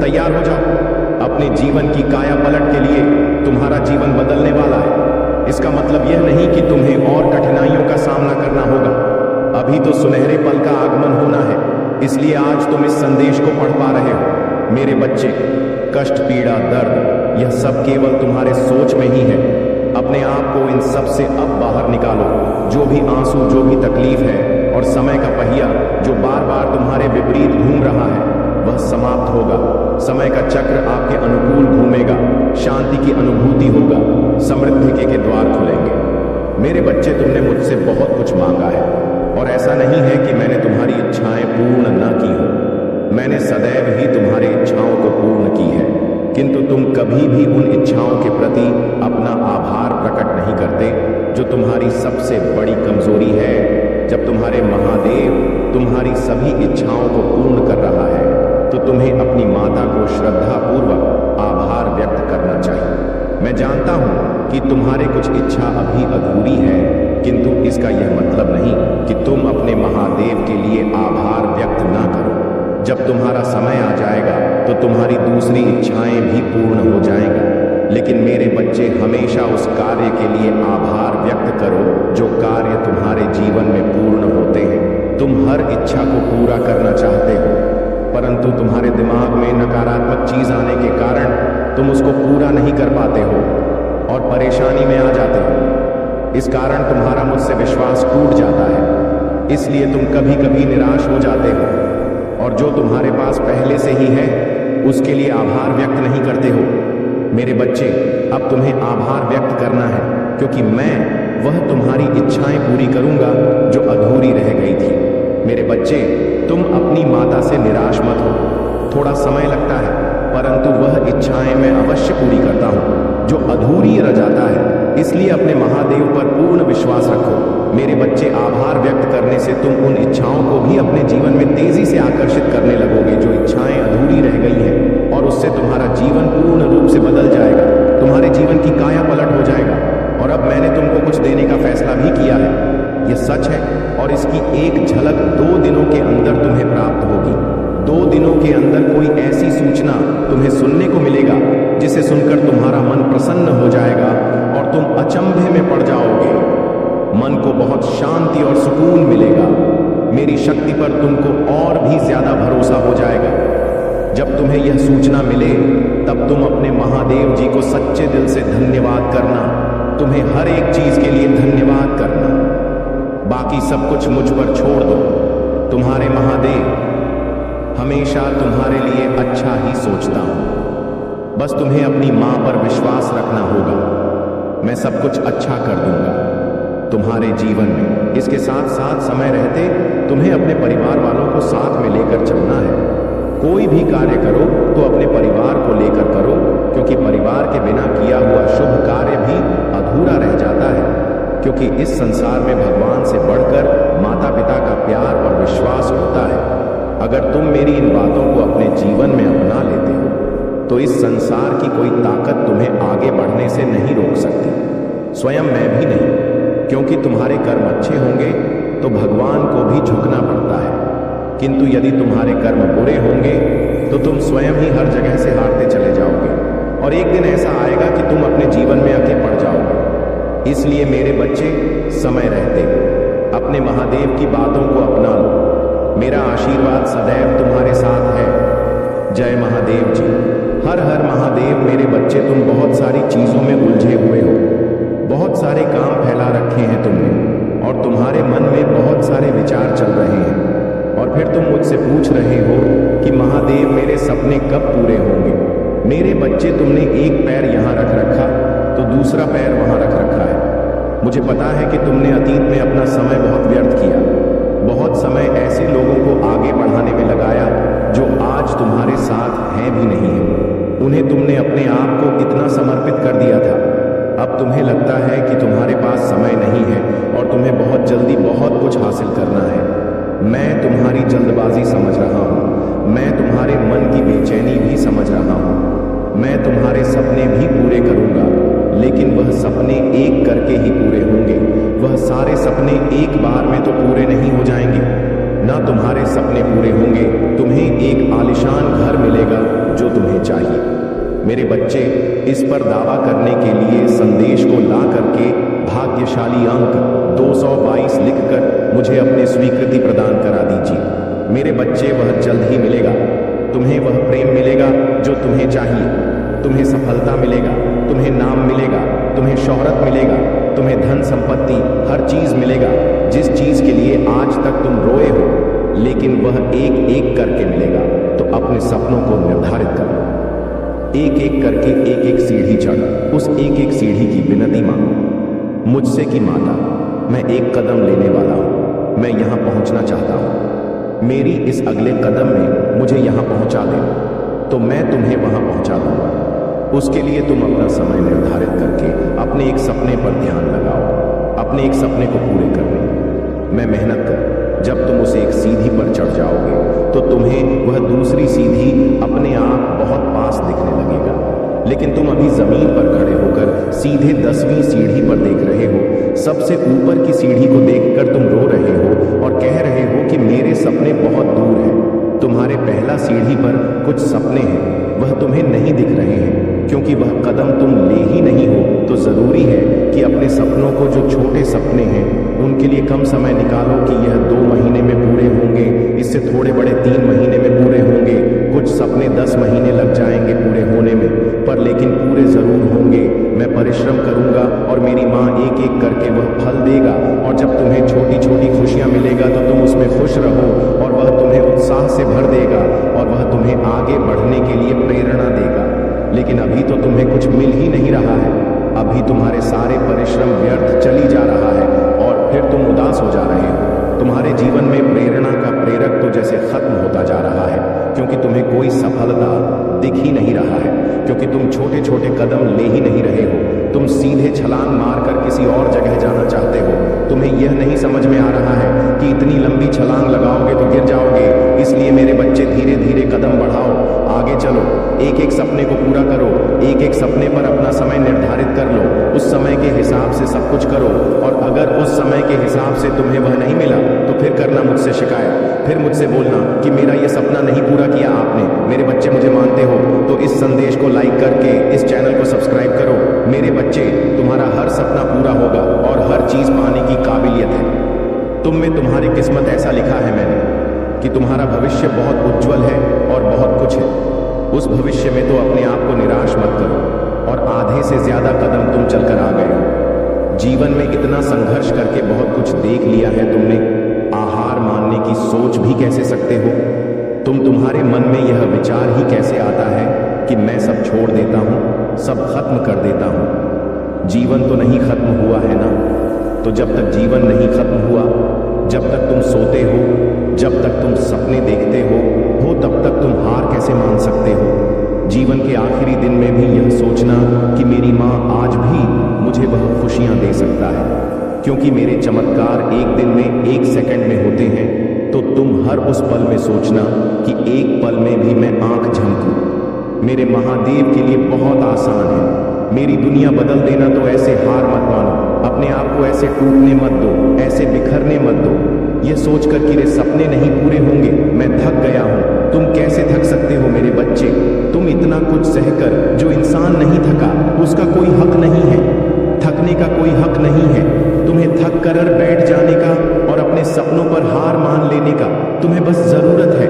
तैयार हो जाओ। अपने जीवन की काया पलट के लिए तुम्हारा जीवन बदलने वाला है। इसका मतलब यह नहीं कि तुम्हें और कठिनाइयों का सामना करना होगा। अभी तो सुनहरे पल का आगमन होना है, इसलिए आज तुम इस संदेश को पढ़ पा रहे हो। मेरे बच्चे, कष्ट, पीड़ा, दर्द, यह सब केवल तुम्हारे सोच में ही है। अपने आप को इन सब से अब बाहर निकालो। जो भी आंसू, जो भी तकलीफ है और समय का पहिया जो बार बार तुम्हारे विपरीत घूम रहा है, वह समाप्त होगा। समय का चक्र आपके अनुकूल घूमेगा। शांति की अनुभूति होगा। समृद्धि के द्वार खुलेंगे। मेरे बच्चे, तुमने मुझसे बहुत कुछ मांगा है और ऐसा नहीं है कि मैंने तुम्हारी इच्छाएं पूर्ण न की हो। मैंने सदैव ही तुम्हारी इच्छाओं को पूर्ण की है, किंतु तुम कभी भी उन इच्छाओं के प्रति अपना आभार प्रकट नहीं करते, जो तुम्हारी सबसे बड़ी कमजोरी है। जब तुम्हारे महादेव तुम्हारी सभी इच्छाओं को पूर्ण कर रहा है, तो तुम्हें अपनी माता को श्रद्धापूर्वक आभार व्यक्त करना चाहिए। मैं जानता हूं कि तुम्हारे कुछ इच्छा अभी अधूरी है, किंतु इसका यह मतलब नहीं कि तुम अपने महादेव के लिए आभार व्यक्त ना करो। जब तुम्हारा समय आ जाएगा तो तुम्हारी दूसरी इच्छाएं भी पूर्ण हो जाएंगी। लेकिन मेरे बच्चे, हमेशा उस कार्य के लिए आभार व्यक्त करो जो कार्य तुम्हारे जीवन में पूर्ण होते हैं। तुम हर इच्छा को पूरा करना चाहते हो, परंतु तुम्हारे दिमाग में नकारात्मक चीज आने के कारण तुम उसको पूरा नहीं कर पाते हो और परेशानी में आ जाते हो। इस कारण तुम्हारा मुझसे विश्वास टूट जाता है। इसलिए तुम कभी कभी निराश हो जाते हो और जो तुम्हारे पास पहले से ही है उसके लिए आभार व्यक्त नहीं करते हो। मेरे बच्चे, अब तुम्हें आभार व्यक्त करना है, क्योंकि मैं वह तुम्हारी इच्छाएं पूरी करूंगा जो अधूरी रह गई थी। मेरे बच्चे, तुम अपनी माता से निराश मत हो। थोड़ा समय लगता है, परंतु वह इच्छाएं मैं अवश्य पूरी करता हूं जो अधूरी रह जाता है। इसलिए अपने महादेव पर पूर्ण विश्वास रखो। मेरे बच्चे, आभार व्यक्त करने से तुम उन इच्छाओं को भी अपने जीवन में तेजी से आकर्षित करने लगोगे जो इच्छाएं अधूरी रह गई हैं, और उससे तुम्हारा जीवन पूर्ण रूप से बदल जाएगा। तुम्हारे जीवन की काया पलट हो जाएगा। और अब मैंने तुमको कुछ देने का फैसला भी किया है। यह सच है और इसकी एक झलक 2 दिनों के अंदर तुम्हें प्राप्त होगी। 2 दिनों के अंदर कोई ऐसी सूचना तुम्हें सुनने को मिलेगा जिसे सुनकर तुम्हारा मन प्रसन्न हो जाएगा और तुम अचंभे में पड़ जाओगे। मन को बहुत शांति और सुकून मिलेगा। मेरी शक्ति पर तुमको और भी ज्यादा भरोसा हो जाएगा। जब तुम्हें यह सूचना मिले तब तुम अपने महादेव जी को सच्चे दिल से धन्यवाद करना। तुम्हें हर एक चीज के लिए धन्यवाद करना। बाकी सब कुछ मुझ पर छोड़ दो। तुम्हारे महादेव हमेशा तुम्हारे लिए अच्छा ही सोचता हूं। बस तुम्हें अपनी मां पर विश्वास रखना होगा। मैं सब कुछ अच्छा कर दूंगा तुम्हारे जीवन में। इसके साथ साथ समय रहते तुम्हें अपने परिवार वालों को साथ में लेकर चलना है। कोई भी कार्य करो तो अपने परिवार को लेकर करो, क्योंकि परिवार के बिना किया हुआ शुभ कार्य भी अधूरा रह जाता है। क्योंकि इस संसार में भगवान से बढ़कर माता पिता का प्यार और विश्वास होता है। अगर तुम मेरी इन बातों को अपने जीवन में अपना लेते हो तो इस संसार की कोई ताकत तुम्हें आगे बढ़ने से नहीं रोक सकती, स्वयं मैं भी नहीं। क्योंकि तुम्हारे कर्म अच्छे होंगे तो भगवान को भी झुकना पड़ता है, किंतु यदि तुम्हारे कर्म बुरे होंगे तो तुम स्वयं ही हर जगह से हारते चले जाओगे और एक दिन ऐसा आएगा कि तुम अपने जीवन में अकेले पड़ जाओगे। इसलिए मेरे बच्चे, समय रहते अपने महादेव की बातों को अपना लो। मेरा आशीर्वाद सदैव तुम्हारे साथ है। जय महादेव जी। हर हर महादेव। मेरे बच्चे, तुम बहुत सारी चीजों में उलझे हुए हो, बहुत सारे काम फैला रखे हैं तुमने और तुम्हारे मन में बहुत सारे विचार चल रहे हैं और फिर तुम मुझसे पूछ रहे हो कि महादेव मेरे सपने कब पूरे होंगे। मेरे बच्चे, तुमने एक पैर यहां रख रखा तो दूसरा पैर वहां रख रखा है। मुझे पता है कि तुमने अतीत में अपना समय बहुत व्यर्थ किया, बहुत समय ऐसे लोगों को आगे बढ़ाने में लगाया जो आज तुम्हारे साथ हैं भी नहीं है। उन्हें तुमने अपने आप को इतना समर्पित कर दिया था। अब तुम्हें लगता है कि तुम्हारे पास समय नहीं है और तुम्हें बहुत जल्दी बहुत कुछ हासिल करना है। मैं तुम्हारी जल्दबाजी समझ रहा हूँ, मैं तुम्हारे मन की बेचैनी भी समझ रहा हूँ। मैं तुम्हारे सपने भी पूरे करूंगा, लेकिन वह सपने एक करके ही पूरे होंगे। वह सारे सपने एक बार में तो पूरे नहीं हो जाएंगे। ना तुम्हारे सपने पूरे होंगे, तुम्हें एक आलीशान घर मिलेगा जो तुम्हें चाहिए। मेरे बच्चे, इस पर दावा करने के लिए संदेश को ला करके भाग्यशाली अंक 222 लिखकर मुझे अपनी स्वीकृति प्रदान करा दीजिए। मेरे बच्चे, वह जल्द ही मिलेगा। तुम्हें वह प्रेम मिलेगा जो तुम्हें चाहिए। तुम्हें सफलता मिलेगा, तुम्हें नाम मिलेगा, तुम्हें शोहरत मिलेगा, तुम्हें धन संपत्ति, हर चीज मिलेगा जिस चीज के लिए आज तक तुम रोए हो, लेकिन वह एक एक करके मिलेगा। तो अपने सपनों को निर्धारित करो, एक एक करके एक एक सीढ़ी चढ़ उस एक एक सीढ़ी की विनती मांगो मुझसे कि माता, मैं एक कदम लेने वाला हूं, मैं यहां पहुंचना चाहता हूं। मेरी इस अगले कदम में मुझे यहां पहुंचा दे तो मैं तुम्हें वहां पहुंचा दूंगा। उसके लिए तुम अपना समय निर्धारित करके अपने एक सपने पर ध्यान लगाओ, अपने एक सपने को पूरे करने में मेहनत कर। जब तुम उस एक सीढ़ी पर चढ़ जाओगे तो तुम्हें वह दूसरी सीढ़ी अपने आप बहुत पास दिखने लगेगा, लेकिन तुम अभी जमीन पर खड़े होकर सीधे 10वीं सीढ़ी पर देख रहे हो। सबसे ऊपर की सीढ़ी को देखकर तुम रो रहे हो और कह रहे हो कि मेरे सपने बहुत दूर हैं। तुम्हारे पहला सीढ़ी पर कुछ सपने हैं, वह तुम्हें नहीं दिख रहे हैं क्योंकि वह कदम तुम ले ही नहीं हो। तो जरूरी है कि अपने सपनों को, जो छोटे सपने हैं, उनके लिए कम समय निकालो कि यह 2 महीने में पूरे होंगे, इससे थोड़े बड़े 3 महीने में पूरे होंगे, कुछ सपने 10 महीने लग जाएंगे पूरे होने में, पर लेकिन पूरे जरूर होंगे। मैं परिश्रम करूंगा और मेरी माँ एक एक करके वह फल देगा और जब तुम्हें छोटी छोटी खुशियां मिलेगा तो तुम उसमें खुश रहो और वह तुम्हें उत्साह से भर देगा और वह तुम्हें आगे बढ़ने के लिए प्रेरणा देगा। लेकिन अभी तो तुम्हें कुछ मिल ही नहीं रहा है, अभी तुम्हारे सारे परिश्रम व्यर्थ चली जा रहा है और फिर तुम उदास हो जा रहे हो। तुम्हारे जीवन में प्रेरणा का प्रेरक तो जैसे खत्म होता जा रहा है, क्योंकि तुम्हें कोई सफलता दिख ही नहीं रहा है, क्योंकि तुम छोटे छोटे कदम ले ही नहीं रहे हो। तुम सीधे छलांग मारकर किसी और जगह जाना चाहते हो। तुम्हें यह नहीं समझ में आ रहा है कि इतनी लंबी छलांग लगाओगे तो गिर जाओगे। इसलिए मेरे बच्चे, धीरे धीरे कदम बढ़ाओ, आगे चलो, एक एक सपने को पूरा करो, एक एक सपने पर अपना समय निर्धारित कर लो, उस समय के हिसाब से सब कुछ करो। और अगर उस समय के हिसाब से तुम्हें वह नहीं मिला तो फिर करना मुझसे शिकायत, फिर मुझसे बोलना कि मेरा यह सपना नहीं पूरा किया आपने। मेरे बच्चे, मुझे मानते हो तो इस संदेश को लाइक करके इस चैनल को सब्सक्राइब करो। मेरे बच्चे, तुम्हारा हर सपना पूरा होगा और हर चीज पाने की काबिलियत है। तुम में तुम्हारी किस्मत ऐसा लिखा है मैंने कि तुम्हारा भविष्य बहुत उज्जवल है और बहुत कुछ है। उस भविष्य में तो अपने आप को निराश मत करो और आधे से ज्यादा कदम तुम चलकर आ गए हो। जीवन में इतना संघर्ष करके बहुत कुछ देख लिया है तुमने। आहार मानने की सोच भी कैसे सकते हो? तुम्हारे मन में यह विचार ही कैसे आता है कि मैं सब छोड़ देता हूं, सब खत्म कर देता हूं? जीवन तो नहीं खत्म हुआ है ना? तो जब तक जीवन नहीं खत्म हुआ, जब तक तुम सोते हो, जब तक तुम सपने देखते हो तब तक तुम हार जीवन के आखिरी दिन में भी यह सोचना कि मेरी माँ आज भी मुझे वह खुशियां दे सकता है, क्योंकि मेरे चमत्कार एक दिन में, एक सेकंड में होते हैं, तो तुम हर उस पल में सोचना कि एक पल में भी मैं आंख झमकूं। मेरे महादेव के लिए बहुत आसान है। मेरी दुनिया बदल देना तो ऐसे हार मत मानो, अपने आप को ऐसे टूटने मत दो, ऐसे बिखरने मत दो, ये सोचकर कि रे सपने नहीं पूरे होंगे, मैं थक गया हूं। तुम कैसे थक सकते हो मेरे बच्चे? तुम इतना कुछ सहकर, जो इंसान नहीं थका उसका कोई हक नहीं है, थकने का कोई हक नहीं है। तुम्हें थक कर बैठ जाने का और अपने सपनों पर हार मान लेने का तुम्हें बस जरूरत है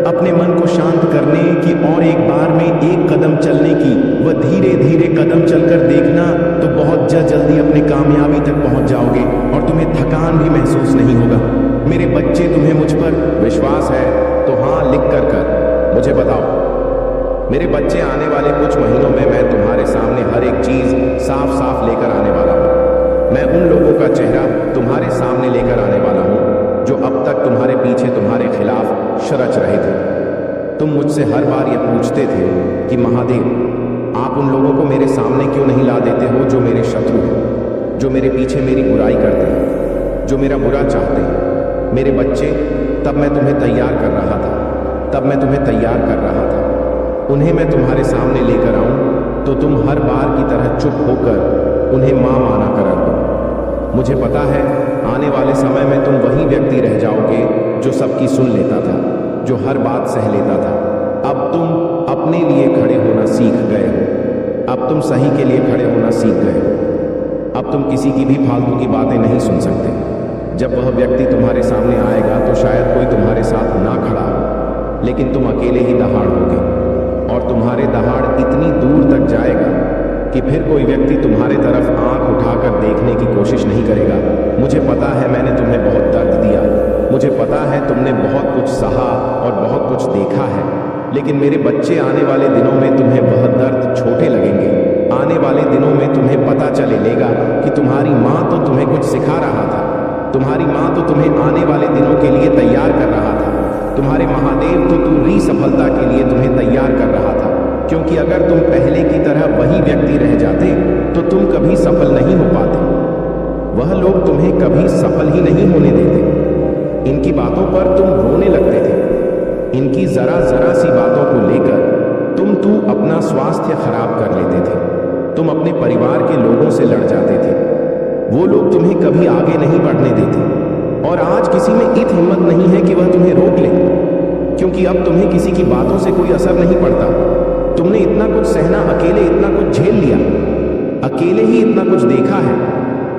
अपने मन को शांत करने की और एक बार में एक कदम चलने की। वह धीरे धीरे कदम चलकर देखना तो बहुत जल्दी अपने कामयाबी तक पहुंच जाओगे और तुम्हें थकान भी महसूस नहीं होगा। मेरे बच्चे, तुम्हें मुझ पर विश्वास है तो हाँ लिख कर मुझे बताओ। मेरे बच्चे, आने वाले कुछ महीनों में मैं तुम्हारे सामने हर एक चीज साफ साफ लेकर आने वाला हूँ। मैं उन लोगों का चेहरा तुम्हारे सामने लेकर आने वाला हूँ जो अब तक तुम्हारे पीछे तुम्हारे खिलाफ शरच रहे थे। तुम मुझसे हर बार यह पूछते थे कि महादेव, आप उन लोगों को मेरे सामने क्यों नहीं ला देते हो जो मेरे शत्रु हैं, जो मेरे पीछे मेरी बुराई करते हैं, जो मेरा बुरा चाहते हैं। मेरे बच्चे, तब मैं तुम्हें तैयार कर रहा था, तब मैं तुम्हें तैयार कर रहा था। उन्हें मैं तुम्हारे सामने लेकर आऊं तो तुम हर बार की तरह चुप होकर उन्हें मां माना कर दो। मुझे पता है आने वाले समय में तुम वही व्यक्ति रह जाओगे जो सबकी सुन लेता था, जो हर बात सह लेता था। अब तुम अपने लिए खड़े होना सीख गए हो, अब तुम सही के लिए खड़े होना सीख गए हो। अब तुम किसी की भी फालतू की बातें नहीं सुन सकते। जब वह व्यक्ति तुम्हारे सामने आएगा तो शायद कोई तुम्हारे साथ ना खड़ा हो, लेकिन तुम अकेले ही दहाड़ोगे और तुम्हारे दहाड़ इतनी दूर तक जाएगा कि फिर कोई व्यक्ति तुम्हारे तरफ आंख उठाकर देखने की कोशिश नहीं करेगा। मुझे पता है मैंने तुम्हें बहुत दर्द दिया, मुझे पता है तुमने बहुत कुछ सहा और बहुत कुछ देखा है, लेकिन मेरे बच्चे, आने वाले दिनों में तुम्हें वह दर्द छोटे लगेंगे। आने वाले दिनों में तुम्हें पता चलेगा कि तुम्हारी माँ तो तुम्हें कुछ सिखा रहा था, तुम्हारी माँ तो तुम्हें आने वाले दिनों के लिए तैयार कर रहा था, तुम्हारे महादेव तो पूरी सफलता के लिए तुम्हें तैयार कर रहा था। क्योंकि अगर तुम पहले की तरह वही व्यक्ति रह जाते तो तुम कभी सफल नहीं हो पाते। वह लोग तुम्हें कभी सफल ही नहीं होने देते। इनकी बातों पर तुम रोने लगते थे, इनकी जरा जरा सी बातों को लेकर तुम अपना स्वास्थ्य खराब कर लेते थे, तुम अपने परिवार के लोगों से लड़ जाते थे। वो लोग तुम्हें कभी आगे नहीं बढ़ने देते और आज किसी में इतनी हिम्मत नहीं है कि वह तुम्हें रोक ले, क्योंकि अब तुम्हें किसी की बातों से कोई असर नहीं पड़ता। तुमने इतना कुछ सहना, अकेले इतना कुछ झेल लिया, अकेले ही इतना कुछ देखा है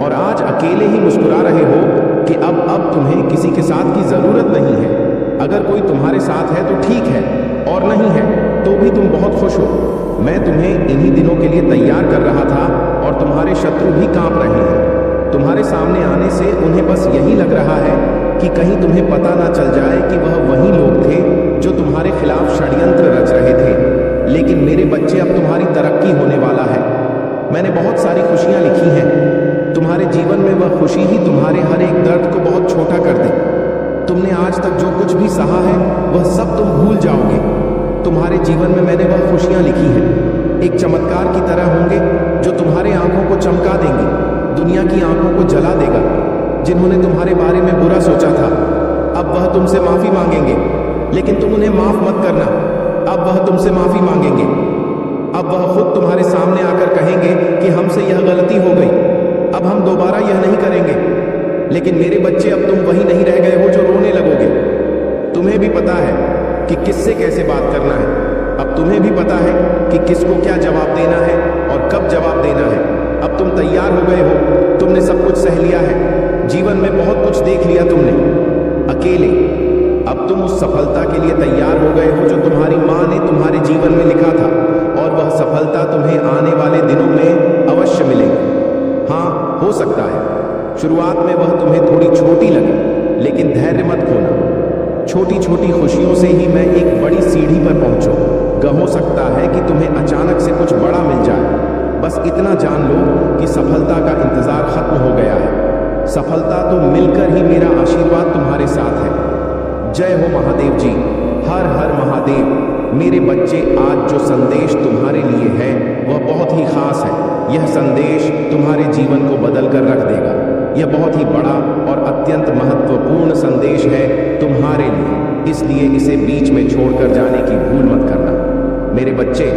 और आज अकेले ही मुस्कुरा रहे हो कि अब तुम्हें किसी के साथ की जरूरत नहीं है। अगर कोई तुम्हारे साथ है तो ठीक है और नहीं है तो भी तुम बहुत खुश हो। मैं तुम्हें इन्हीं दिनों के लिए तैयार कर रहा था और तुम्हारे शत्रु भी कांप रहे हैं। तुम्हारे सामने आने से उन्हें बस यही लग रहा है कि कहीं तुम्हें पता ना चल जाए कि वह वही लोग थे जो तुम्हारे खिलाफ षड्यंत्र रच रहे थे। लेकिन मेरे बच्चे, अब तुम्हारी तरक्की होने वाला है। मैंने बहुत सारी खुशियां लिखी हैं, तुम्हारे जीवन में वह खुशी ही तुम्हारे हर एक दर्द को बहुत छोटा कर दे। तुमने आज तक जो कुछ भी सहा है वह सब तुम भूल जाओगे। तुम्हारे जीवन में मैंने वह खुशियां लिखी हैं, एक चमत्कार की तरह होंगे जो तुम्हारे आंखों को चमका देंगे, दुनिया की आंखों को जला देगा। जिन्होंने तुम्हारे बारे में बुरा सोचा था अब वह तुमसे माफी मांगेंगे, लेकिन तुम उन्हें माफ मत करना। अब वह तुमसे माफी मांगेंगे, अब वह खुद तुम्हारे सामने आकर कहेंगे कि हमसे यह गलती हो गई, अब हम दोबारा यह नहीं करेंगे। लेकिन मेरे बच्चे, अब तुम वही नहीं रह गए हो जो रोने लगोगे। तुम्हें भी पता है कि किससे कैसे बात करना है, अब तुम्हें भी पता है कि किसको क्या जवाब देना है और कब जवाब देना है। अब तुम तैयार हो गए हो, तुमने सब कुछ सह लिया है, जीवन में बहुत कुछ देख लिया तुमने अकेले। अब तुम उस सफलता के लिए तैयार हो गए हो जो तुम्हारी माँ ने तुम्हारे जीवन में लिखा था, और वह सफलता तुम्हें आने वाले दिनों में अवश्य मिलेगी। हाँ, हो सकता है शुरुआत में वह तुम्हें थोड़ी छोटी लगे, लेकिन धैर्य मत खोना। छोटी छोटी खुशियों से ही मैं एक बड़ी सीढ़ी पर पहुंचूंगा। हो सकता है कि तुम्हें अचानक से कुछ बड़ा मिल जाए, बस इतना जान लो कि सफलता का इंतजार खत्म हो गया है। सफलता तो मिलकर ही मेरा आशीर्वाद तुम्हारे साथ है। जय हो महादेव जी, हर हर महादेव। मेरे बच्चे, आज जो संदेश तुम्हारे लिए है वह बहुत ही खास है। यह संदेश तुम्हारे जीवन को बदल कर रख देगा। यह बहुत ही बड़ा और अत्यंत महत्वपूर्ण संदेश है तुम्हारे लिए, इसलिए इसे बीच में छोड़कर जाने की भूल मत करना। मेरे बच्चे,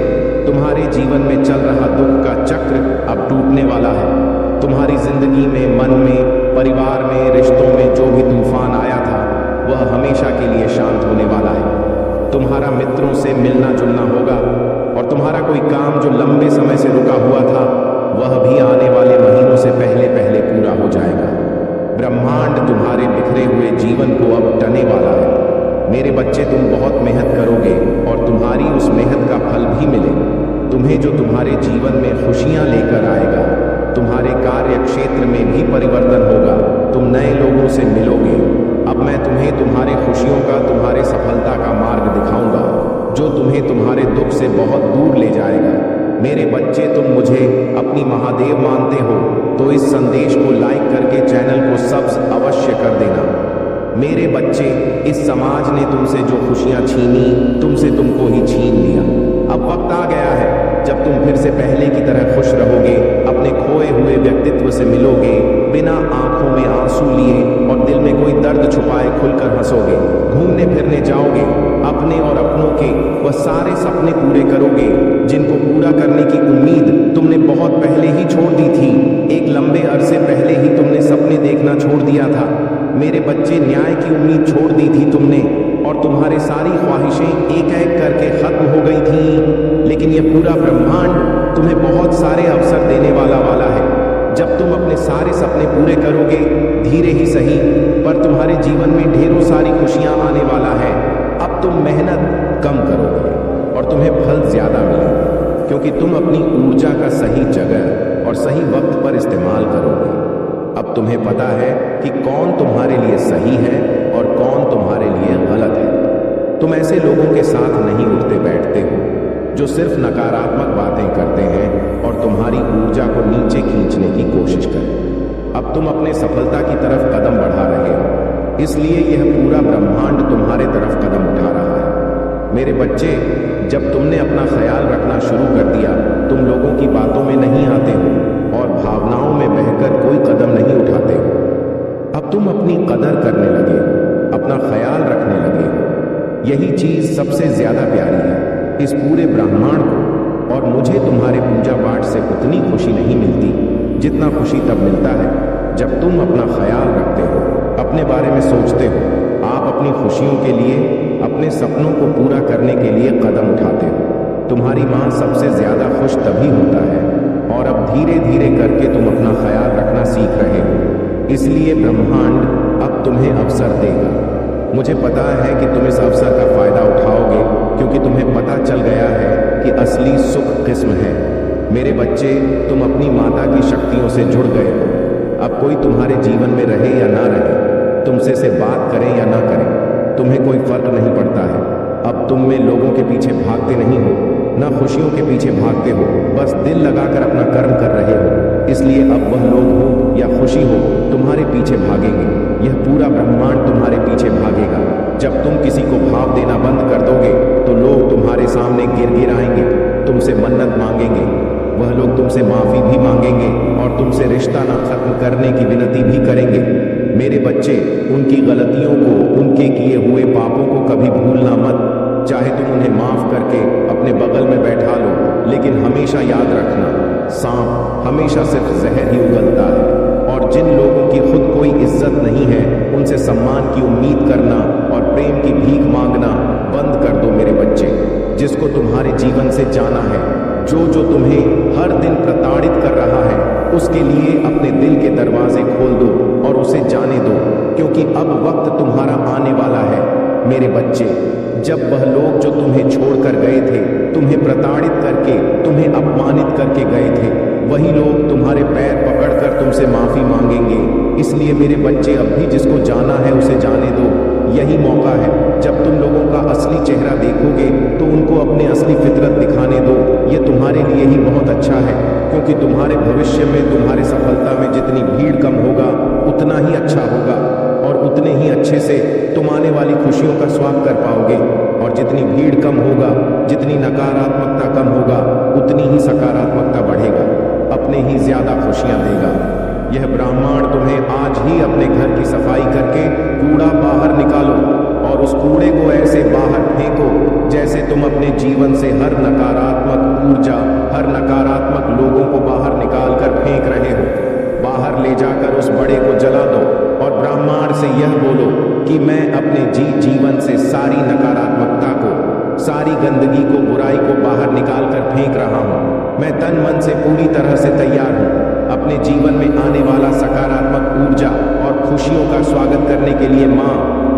तुम्हारे जीवन में चल रहा दुख का चक्र अब टूटने वाला है। तुम्हारी जिंदगी में, मन में, परिवार में, रिश्तों में जो भी तूफान आया था वह हमेशा के लिए शांत होने वाला है। तुम्हारा मित्रों से मिलना जुलना होगा और तुम्हारा कोई काम जो लंबे समय से रुका हुआ था वह भी आने वाले महीनों से पहले पहले पूरा हो जाएगा। ब्रह्मांड तुम्हारे बिखरे हुए जीवन को अब टने वाला है। मेरे बच्चे, तुम बहुत मेहनत करोगे और तुम्हारी उस मेहनत का फल भी मिले। तुम्हें जो तुम्हारे जीवन में खुशियां लेकर आएगा। तुम्हारे कार्य क्षेत्र में भी परिवर्तन होगा। तुम नए लोगों से मिलोगे। अब मैं तुम्हें तुम्हारे खुशियों का, तुम्हारे सफलता का मार्ग दिखाऊंगा जो तुम्हें तुम्हारे दुख से बहुत दूर ले जाएगा। मेरे बच्चे, तुम मुझे अपनी महादेव मानते हो तो इस संदेश को लाइक करके चैनल को सब्सक्राइब अवश्य कर देना। मेरे बच्चे, इस समाज ने तुमसे जो खुशियां छीनी, तुमसे तुमको ही छीन लिया। अब वक्त आ गया है जब तुम फिर से पहले की तरह खुश रहोगे, अपने खोए हुए व्यक्तित्व से मिलोगे, बिना आंखों में आंसू लिए और दिल में कोई दर्द छुपाए खुलकर हंसोगे। घूमने फिरने जाओगे, अपने और अपनों के वह सारे सपने पूरे करोगे जिनको पूरा करने की उम्मीद तुमने बहुत पहले ही छोड़ दी थी। एक लंबे अरसे पहले ही तुमने सपने देखना छोड़ दिया था। मेरे बच्चे, न्याय की उम्मीद छोड़ दी थी तुमने और तुम्हारी सारी ख्वाहिशें एक एक करके खत्म हो गई थी। लेकिन यह पूरा ब्रह्मांड तुम्हें बहुत सारे अवसर देने वाला है। जब तुम अपने सारे सपने पूरे करोगे, धीरे ही सही पर तुम्हारे जीवन में ढेरों सारी खुशियां आने वाला है। अब तुम मेहनत कम करोगे और तुम्हें फल ज्यादा मिलेगा, क्योंकि तुम अपनी ऊर्जा का सही जगह और सही वक्त पर इस्तेमाल करोगे। अब तुम्हें पता है कि कौन तुम्हारे लिए सही है और कौन तुम्हारे लिए गलत है। तुम ऐसे लोगों के साथ नहीं उठते बैठते हो जो सिर्फ नकारात्मक बातें करते हैं और तुम्हारी ऊर्जा को नीचे खींचने की कोशिश करें। अब तुम अपने सफलता की तरफ कदम बढ़ा रहे हो, इसलिए यह पूरा ब्रह्मांड तुम्हारे तरफ कदम उठा रहा है। मेरे बच्चे, जब तुमने अपना ख्याल रखना शुरू कर दिया, तुम लोगों की बातों में नहीं आते हो और भावनाओं में बहकर कोई कदम नहीं उठाते हो। अब तुम अपनी कदर करने लगे हो, अपना ख्याल रखने लगे हो। यही चीज सबसे ज्यादा प्यारी है इस पूरे ब्रह्मांड को। और मुझे तुम्हारे पूजा पाठ से उतनी खुशी नहीं मिलती जितना खुशी तब मिलता है जब तुम अपना ख्याल रखते हो, अपने बारे में सोचते हो, आप अपनी खुशियों के लिए, अपने सपनों को पूरा करने के लिए कदम उठाते हो। तुम्हारी माँ सबसे ज्यादा खुश तभी होता है और अब धीरे धीरे करके तुम अपना ख्याल रखना सीख रहे हो। इसलिए ब्रह्मांड अब तुम्हें अवसर देगा। मुझे पता है कि तुम इस अवसर का फायदा उठाओगे, क्योंकि तुम्हें पता चल गया है कि असली सुख किस्म है। मेरे बच्चे, तुम अपनी माता की शक्तियों से जुड़ गए हो। अब कोई तुम्हारे जीवन में रहे या ना रहे, तुमसे से बात करें या ना करें, तुम्हें कोई फर्क नहीं पड़ता है। अब तुम में लोगों के पीछे भागते नहीं हो, ना खुशियों के पीछे भागते हो, बस दिल लगाकर अपना कर्म कर रहे हो। इसलिए अब वह लोग हो या खुशी हो, तुम्हारे पीछे भागेंगे। यह पूरा ब्रह्मांड तुम्हारे पीछे भागेगा। जब तुम किसी को भाव देना बंद कर दोगे तो लोग तुम्हारे सामने गिर आएंगे, तुमसे मन्नत मांगेंगे, वह लोग तुमसे माफी भी मांगेंगे और तुमसे रिश्ता ना खत्म करने की विनती भी करेंगे। मेरे बच्चे, उनकी गलतियों को, उनके किए हुए पापों को कभी भूलना मत। चाहे तुम उन्हें माफ करके अपने बगल में बैठा लो, लेकिन हमेशा याद रखना, सांप हमेशा सिर्फ जहर ही उगलता है। और जिन लोगों की खुद कोई इज्जत नहीं है, उनसे सम्मान की उम्मीद करना और प्रेम की भीख मांगना बंद कर दो। मेरे बच्चे, जिसको तुम्हारे जीवन से जाना है, जो तुम्हें हर दिन प्रताड़ित कर रहा है, उसके लिए अपने दिल के दरवाजे खोल दो और उसे जाने दो, क्योंकि अब वक्त तुम्हारा आने वाला है। मेरे बच्चे, जब वह लोग जो तुम्हें छोड़कर गए थे, तुम्हें प्रताड़ित करके, तुम्हें अपमानित करके गए थे, वही लोग तुम्हारे पैर पकड़कर तुमसे माफी मांगेंगे। इसलिए मेरे बच्चे, अब भी जिसको जाना है उसे जाने दो। यही मौका है जब तुम लोगों का असली चेहरा देखोगे तो उनको अपने असली फितरत दिखाने दो। ये तुम्हारे लिए ही बहुत अच्छा है, क्योंकि तुम्हारे भविष्य में, तुम्हारे सफलता में जितनी भीड़ कम होगा उतना ही अच्छा होगा और उतने ही अच्छे से तुम आने वाली खुशियों का स्वाद कर पाओगे। और जितनी भीड़ कम होगा, जितनी नकारात्मकता कम होगा, उतनी ही सकारात्मकता बढ़ेगा, अपने ही ज्यादा खुशियां देगा। यह ब्राह्मण तुम्हें आज ही अपने घर की सफाई करके कूड़ा बाहर निकालो और उस कूड़े को ऐसे बाहर फेंको जैसे तुम अपने जीवन से हर नकारात्मक ऊर्जा, हर नकारात्मक लोगों को बाहर निकाल कर फेंक रहे हो। बाहर ले जाकर उस बड़े को जला दो और ब्राह्मण से यह बोलो कि मैं अपने जीवन से सारी नकारात्मकता को, सारी गंदगी को, बुराई को बाहर निकाल कर फेंक रहा हूं। मैं तन मन से पूरी तरह से तैयार हूं अपने जीवन में आने वाला सकारात्मक ऊर्जा और खुशियों का स्वागत करने के लिए। माँ,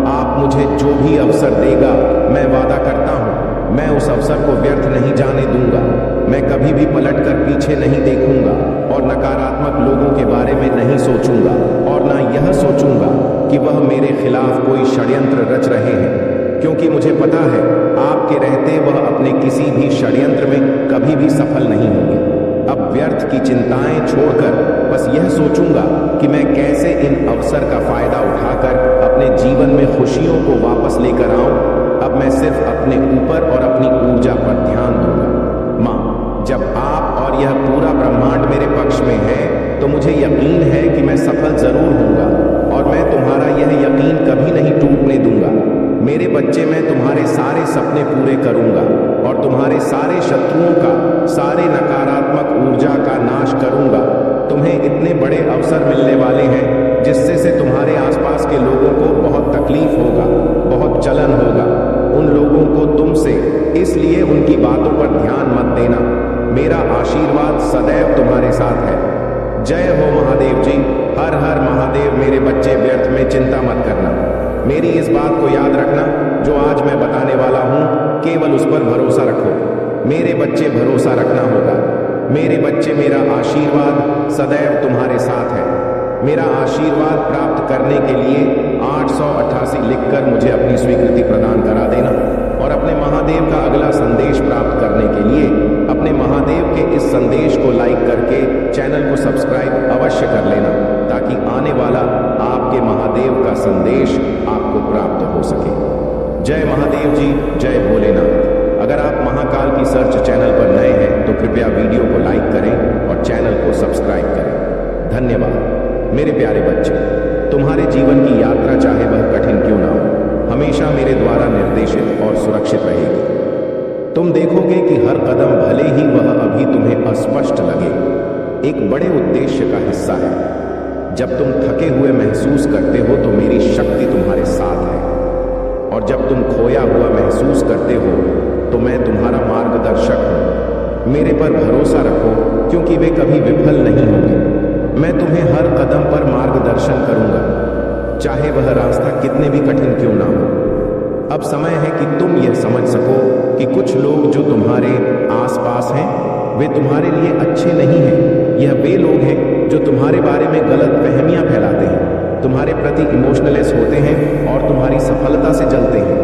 आप मुझे जो भी अवसर देगा, मैं वादा करता हूँ मैं उस अवसर को व्यर्थ नहीं जाने दूंगा। मैं कभी भी पलटकर पीछे नहीं देखूंगा और नकारात्मक लोगों के बारे में नहीं सोचूंगा और ना यह सोचूंगा कि वह मेरे खिलाफ कोई षड्यंत्र रच रहे हैं, क्योंकि मुझे पता है आपके रहते वह अपने किसी भी षड्यंत्र में कभी भी सफल नहीं होंगे। अब व्यर्थ की चिंताएं छोड़कर बस यह सोचूंगा कि मैं कैसे इन अवसर का फायदा उठाकर अपने जीवन में खुशियों को वापस लेकर आऊं। अब मैं सिर्फ अपने ऊपर और अपनी ऊर्जा पर ध्यान दूंगा। माँ, जब आप और यह पूरा ब्रह्मांड मेरे पक्ष में है तो मुझे यकीन है कि मैं सफल जरूर होऊंगा और मैं तुम्हारा यह यकीन कभी नहीं टूटने दूंगा। मेरे बच्चे, मैं तुम्हारे सारे सपने पूरे करूंगा और तुम्हारे सारे शत्रुओं का, सारे नकारात्मक ऊर्जा का नाश करूंगा। तुम्हें इतने बड़े अवसर मिलने वाले हैं जिससे से तुम्हारे आसपास के लोगों को बहुत तकलीफ होगा, बहुत जलन होगा। उन लोगों को तुमसे, इसलिए उनकी बातों पर ध्यान मत देना। मेरा आशीर्वाद सदैव तुम्हारे साथ है। जय हो महादेव जी। हर हर महादेव। मेरे बच्चे, व्यर्थ में चिंता मत करना। मेरी इस बात को याद रखना जो आज मैं बताने वाला हूं, केवल उस पर भरोसा रखो। मेरे बच्चे, भरोसा रखना होगा। मेरे बच्चे, मेरा आशीर्वाद सदैव तुम्हारे साथ है। मेरा आशीर्वाद प्राप्त करने के लिए 888 लिखकर मुझे अपनी स्वीकृति प्रदान करा देना और अपने महादेव का अगला संदेश प्राप्त करने के लिए अपने महादेव के इस संदेश को लाइक करके चैनल को सब्सक्राइब अवश्य कर लेना, ताकि आने वाला आपके महादेव का संदेश आपको प्राप्त हो सके। जय महादेव जी, जय भोलेनाथ। अगर आप महाकाल की सर्च चैनल पर नए हैं तो कृपया वीडियो को लाइक करें और चैनल को सब्सक्राइब करें। धन्यवाद। मेरे प्यारे बच्चे, तुम्हारे जीवन की यात्रा चाहे वह कठिन क्यों ना हो, हमेशा मेरे द्वारा निर्देशित और सुरक्षित रहेगी। तुम देखोगे कि हर कदम, भले ही वह अभी तुम्हें अस्पष्ट लगे, एक बड़े उद्देश्य का हिस्सा है। जब तुम थके हुए महसूस करते हो तो मेरी शक्ति तुम्हारे साथ है, और जब तुम खोया हुआ महसूस करते हो तो मैं तुम्हारा मार्गदर्शक हूं। मेरे पर भरोसा रखो, क्योंकि वे कभी विफल नहीं होंगे। मैं तुम्हें हर कदम पर मार्गदर्शन करूंगा, चाहे वह रास्ता कितने भी कठिन क्यों ना हो। अब समय है कि तुम यह समझ सको कि कुछ लोग जो तुम्हारे आसपास हैं वे तुम्हारे लिए अच्छे नहीं हैं। यह वे लोग हैं जो तुम्हारे बारे में गलत फहमियां फैलाते हैं, तुम्हारे प्रति इमोशनलेस होते हैं और तुम्हारी सफलता से जलते हैं।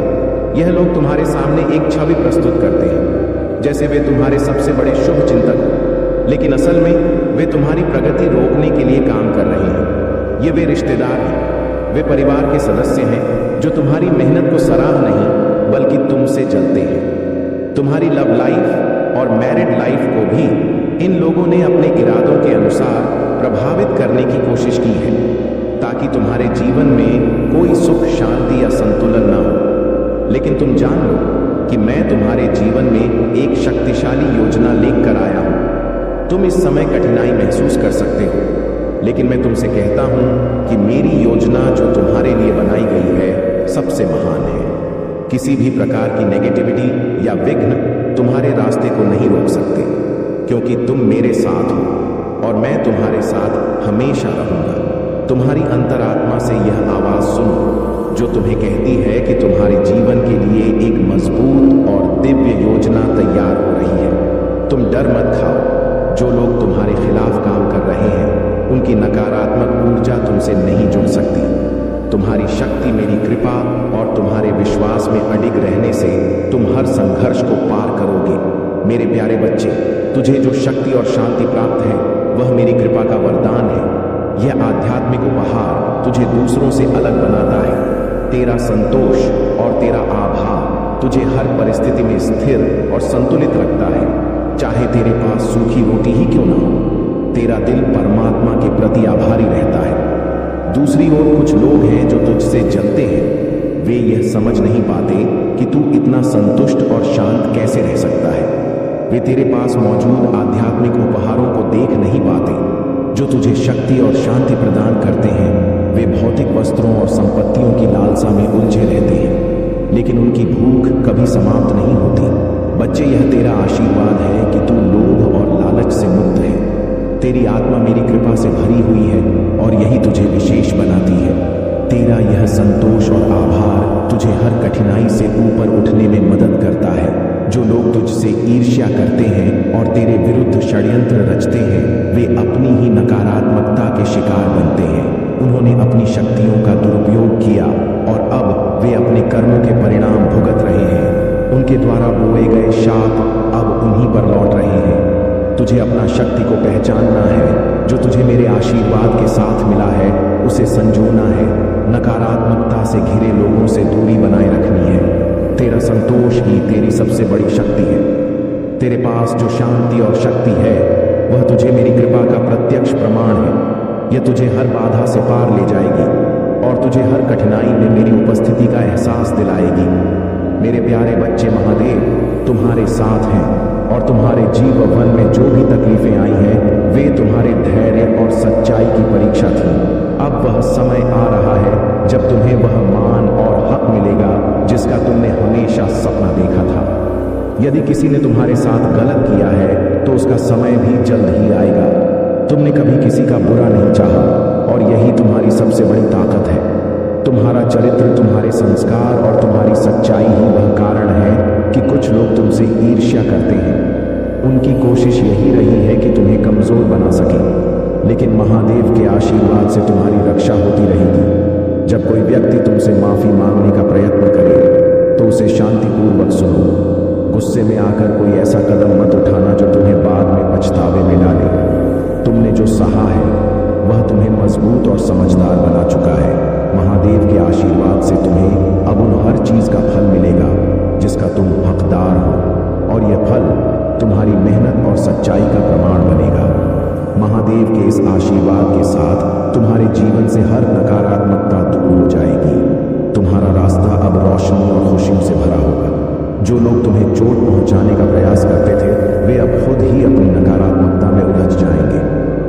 यह लोग तुम्हारे सामने एक छवि प्रस्तुत करते हैं जैसे वे तुम्हारे सबसे बड़े शुभ चिंतक हैं, लेकिन असल में वे तुम्हारी प्रगति रोकने के लिए काम कर रहे हैं। ये वे रिश्तेदार हैं, वे परिवार के सदस्य हैं जो तुम्हारी मेहनत को सराह नहीं बल्कि तुमसे जलते हैं। तुम्हारी लव लाइफ और मैरिड लाइफ को भी इन लोगों ने अपने इरादों के अनुसार प्रभावित करने की कोशिश की है, ताकि तुम्हारे जीवन में कोई सुख, शांति या संतुलन ना हो। लेकिन तुम जान लो कि मैं तुम्हारे जीवन में एक शक्तिशाली योजना लेकर आया हूं। तुम इस समय कठिनाई महसूस कर सकते हो, लेकिन मैं तुमसे कहता हूं कि मेरी योजना जो तुम्हारे लिए बनाई गई है सबसे महान है। किसी भी प्रकार की नेगेटिविटी या विघ्न तुम्हारे रास्ते को नहीं रोक सकते, क्योंकि तुम मेरे साथ हो और मैं तुम्हारे साथ हमेशा रहूंगा। तुम्हारी अंतरात्मा से यह आवाज सुनो जो तुम्हें कहती है कि तुम्हारे जीवन के लिए एक मजबूत और दिव्य योजना तैयार हो रही है। तुम डर मत खाओ। जो लोग तुम्हारे खिलाफ काम कर रहे हैं उनकी नकारात्मक ऊर्जा तुमसे नहीं जुड़ सकती। तुम्हारी शक्ति मेरी कृपा और तुम्हारे विश्वास में अडिग रहने से तुम हर संघर्ष को पार करोगे। मेरे प्यारे बच्चे, तुझे जो शक्ति और शांति प्राप्त है वह मेरी कृपा का वरदान है। यह आध्यात्मिक उपहार तुझे दूसरों से अलग बनाता है। तेरा संतोष और तेरा आभार तुझे हर परिस्थिति में स्थिर और संतुलित रखता है, चाहे तेरे पास सूखी रोटी ही क्यों ना हो। तेरा दिल परमात्मा के प्रति आभारी रहता है। दूसरी ओर कुछ लोग हैं जो तुझसे जलते हैं। वे यह समझ नहीं पाते कि तू इतना संतुष्ट और शांत कैसे रह सकता है। वे तेरे पास मौजूद आध्यात्मिक उपहारों को देख नहीं पाते जो तुझे शक्ति और शांति प्रदान करते हैं। वे भौतिक वस्त्रों और संपत्तियों की लालसा में उलझे रहते हैं, लेकिन उनकी भूख कभी समाप्त नहीं होती। बच्चे, यह तेरा आशीर्वाद है कि तू लोभ और लालच से मुक्त है। तेरी आत्मा मेरी कृपा से भरी हुई है और यही तुझे विशेष बनाती है। तेरा यह संतोष और आभार तुझे हर कठिनाई से ऊपर उठने में मदद करता है। जो लोग तुझसे ईर्ष्या करते हैं और तेरे विरुद्ध षड्यंत्र रचते हैं, वे अपनी ही नकारात्मकता के शिकार बनते हैं। उन्होंने अपनी शक्तियों का दुरुपयोग किया और अब वे अपने कर्मों के परिणाम भुगत रहे हैं। उनके द्वारा बोए गए शाप अब उन्हीं पर लौट रहे हैं। तुझे अपना शक्ति को पहचानना है जो तुझे मेरे आशीर्वाद के साथ मिला है, उसे संजोना है। नकारात्मकता से घिरे लोगों से दूरी बनाए रखनी है। तेरा संतोष ही तेरी सबसे बड़ी शक्ति है। तेरे पास जो शांति और शक्ति है वह तुझे मेरी कृपा का प्रत्यक्ष प्रमाण है। यह तुझे हर बाधा से पार ले जाएगी और तुझे हर कठिनाई में मेरी उपस्थिति का एहसास दिलाएगी। मेरे प्यारे बच्चे, महादेव तुम्हारे साथ हैं और तुम्हारे जीवन में जो भी तकलीफें आई हैं वे तुम्हारे धैर्य और सच्चाई की परीक्षा थी। अब वह समय आ रहा है जब तुम्हें वह मान और हक मिलेगा जिसका तुमने हमेशा सपना देखा था। यदि किसी ने तुम्हारे साथ गलत किया है तो उसका समय भी जल्द ही आएगा। तुमने कभी किसी का बुरा नहीं चाहा और यही तुम्हारी सबसे बड़ी ताकत है। तुम्हारा चरित्र, तुम्हारे संस्कार और तुम्हारी सच्चाई ही वह कारण है कि कुछ लोग तुमसे ईर्ष्या करते हैं। उनकी कोशिश यही रही है कि तुम्हें कमजोर बना सके, लेकिन महादेव के आशीर्वाद से तुम्हारी रक्षा होती रहेगी। जब कोई व्यक्ति तुमसे माफी मांगने का प्रयत्न करे तो उसे शांतिपूर्वक सुनो। गुस्से में आकर कोई ऐसा कदम मत उठाना जो तुम्हें बाद में पछतावे में डाले। तुमने जो सहा है वह तुम्हें मजबूत और समझदार बना चुका है। महादेव के आशीर्वाद से तुम्हें अब उन हर चीज का फल मिलेगा जिसका तुम हकदार हो, और यह फल तुम्हारी मेहनत और सच्चाई का प्रमाण बनेगा। महादेव के इस आशीर्वाद के साथ तुम्हारे जीवन से हर नकारात्मकता दूर हो जाएगी। तुम्हारा रास्ता अब रोशनी और खुशियों से भरा होगा। जो लोग तुम्हें चोट पहुंचाने का प्रयास करते थे वे अब खुद ही अपनी नकारात्मकता में उलझ जाएंगे।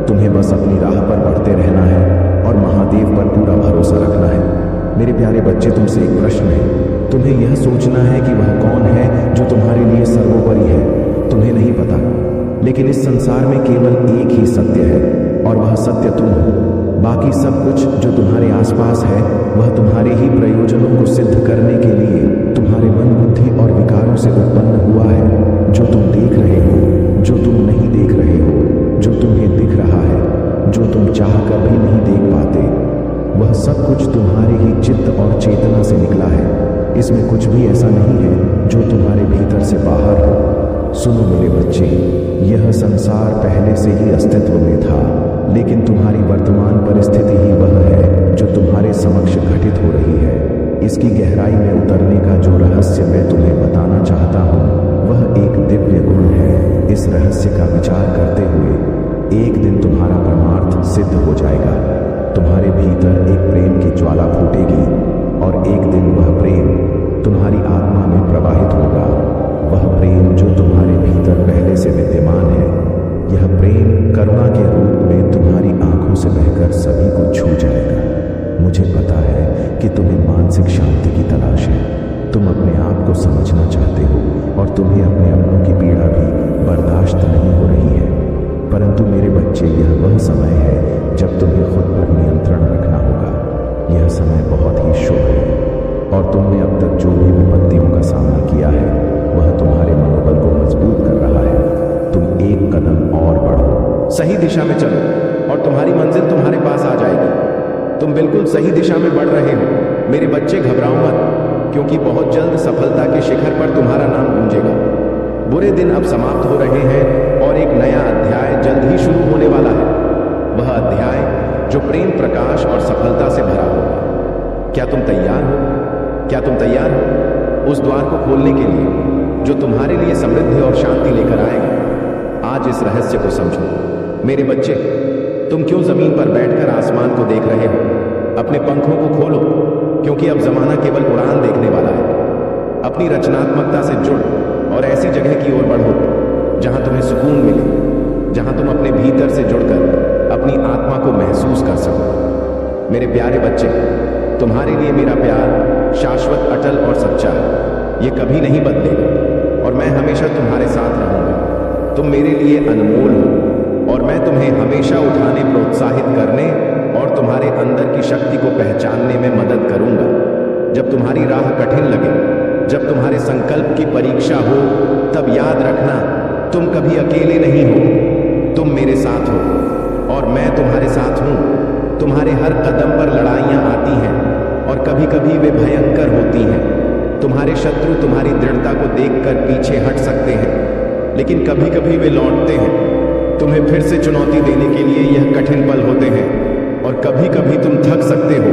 तुम्हें बस अपनी राह पर बढ़ते रहना है और महादेव पर पूरा भरोसा रखना है। मेरे प्यारे बच्चे, तुमसे एक प्रश्न है। तुम्हें यह सोचना है कि वह कौन है जो तुम्हारे लिए सर्वोपरि है। तुम्हें नहीं पता, लेकिन इस संसार में केवल एक ही सत्य है और वह सत्य तुम हो। बाकी सब कुछ जो तुम्हारे आसपास है वह तुम्हारे ही प्रयोजनों को सिद्ध करने के लिए तुम्हारे मन, बुद्धि और विकारों से उत्पन्न हुआ है। जो तुम देख रहे हो, जो तुम नहीं देख रहे हो, जो तुम्हें दिख रहा है, जो तुम चाहकर भी नहीं देख पाते, वह सब कुछ तुम्हारे ही चित्त और चेतना से निकला है। इसमें कुछ भी ऐसा नहीं है जो तुम्हारे भीतर से बाहर हो। सुनो मेरे बच्चे, यह संसार पहले से ही अस्तित्व में था, लेकिन तुम्हारी वर्तमान परिस्थिति ही वह है जो तुम्हारे समक्ष घटित हो रही है। इसकी गहराई में उतरने का जो रहस्य मैं तुम्हें बताना चाहता हूँ वह एक दिव्य गुण है। इस रहस्य का विचार करते हुए एक दिन तुम्हारा परमार्थ सिद्ध हो जाएगा। तुम्हारे भीतर एक प्रेम की ज्वाला फूटेगी और एक दिन वह प्रेम तुम्हारी आत्मा में प्रवाहित होगा। वह प्रेम जो तुम्हारे भीतर पहले से विद्यमान है, यह प्रेम करुणा के रूप में तुम्हारी आंखों से बहकर सभी को छू जाएगा। मुझे पता है कि तुम्हें मानसिक शांति की तलाश है। तुम अपने आप को समझना चाहते हो और तुम्हें अपने अपनों की पीड़ा भी बर्दाश्त नहीं हो रही है। परंतु मेरे बच्चे, यह वह समय है जब तुम्हें खुद पर नियंत्रण रखना होगा। यह समय बहुत ही शुभ है और तुमने अब तक जो भी विपत्तियों का सामना किया है वह तुम्हारे मनोबल को मजबूत कर रहा है। तुम एक कदम और बढ़ो, सही दिशा में चलो और तुम्हारी मंजिल तुम्हारे पास आ जाएगी। तुम बिल्कुल सही दिशा में बढ़ रहे हो। मेरे बच्चे, घबराओ मत, क्योंकि बहुत जल्द सफलता के शिखर पर तुम्हारा नाम गूंजेगा। बुरे दिन अब समाप्त हो रहे हैं और एक नया अध्याय जल्द ही शुरू होने वाला है। वह अध्याय जो प्रेम, प्रकाश और सफलता से भरा होगा। क्या तुम तैयार हो? क्या तुम तैयार हो? उस द्वार को खोलने के लिए जो तुम्हारे लिए समृद्धि और शांति लेकर आएगा। आज इस रहस्य को समझो। मेरे बच्चे, तुम क्यों जमीन पर बैठकर आसमान को देख रहे हो? अपने पंखों को खोलो, क्योंकि अब जमाना केवल उड़ान देखने वाला है। अपनी रचनात्मकता से जुड़ और ऐसी जगह की ओर बढ़ो जहां तुम्हें सुकून मिले, जहां तुम अपने भीतर से जुड़कर अपनी आत्मा को महसूस कर सको। मेरे प्यारे बच्चे, तुम्हारे लिए मेरा प्यार शाश्वत, अटल और सच्चा है। ये कभी नहीं बदलेगा और मैं हमेशा तुम्हारे साथ रहूंगा। तुम मेरे लिए अनमोल हो और मैं तुम्हें हमेशा उठाने, प्रोत्साहित करने और तुम्हारे अंदर की शक्ति को पहचानने में मदद करूंगा। जब तुम्हारी राह कठिन लगे, जब तुम्हारे संकल्प की परीक्षा हो, तब याद रखना तुम कभी अकेले नहीं हो। तुम मेरे साथ हो और मैं तुम्हारे साथ हूं। तुम्हारे हर कदम पर लड़ाइयां आती हैं और कभी कभी वे भयंकर होती हैं। तुम्हारे शत्रु तुम्हारी दृढ़ता को देखकर पीछे हट सकते हैं, लेकिन कभी कभी वे लौटते हैं। तुम्हें फिर से चुनौती देने के लिए यह कठिन पल होते हैं और कभी कभी तुम थक सकते हो,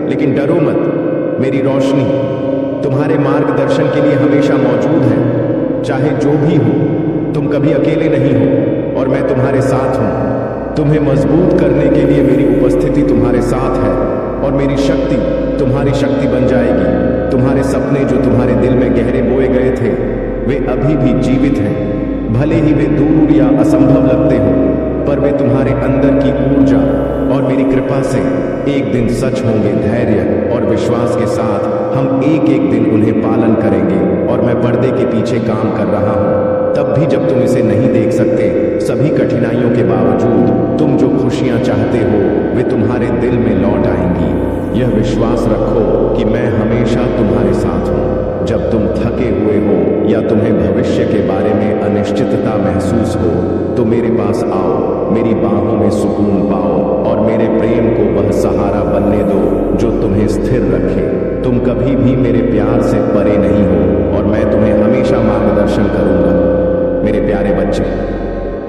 लेकिन डरो मत। मेरी रोशनी तुम्हारे मार्गदर्शन के लिए हमेशा मौजूद है। चाहे जो भी हो, तुम कभी अकेले नहीं हो और मैं तुम्हारे साथ हूं। तुम्हें मजबूत करने के लिए मेरी उपस्थिति तुम्हारे साथ है और मेरी शक्ति तुम्हारी शक्ति बन जाएगी। तुम्हारे सपने जो तुम्हारे दिल में गहरे बोए गए थे, वे अभी भी जीवित हैं। भले ही वे दूर या असंभव लगते हो, पर वे तुम्हारे अंदर की ऊर्जा और मेरी कृपा से एक दिन सच होंगे। धैर्य और विश्वास के साथ हम एक एक दिन उन्हें पालन करेंगे और मैं पर्दे के पीछे काम कर रहा हूं। तब भी जब तुम इसे नहीं देख सकते, सभी कठिनाइयों के बावजूद तुम जो खुशियां चाहते हो वे तुम्हारे दिल में लौट आएंगी। यह विश्वास रखो कि मैं हमेशा तुम्हारे साथ हूं। जब तुम थके हुए हो या तुम्हें भविष्य के बारे में अनिश्चितता महसूस हो, तो मेरे पास आओ, मेरी बाहों में सुकून पाओ और मेरे प्रेम को वह सहारा बनने दो जो तुम्हें स्थिर रखे। तुम कभी भी मेरे प्यार से परे नहीं हो और मैं तुम्हें हमेशा मार्गदर्शन करूंगा। मेरे प्यारे बच्चे,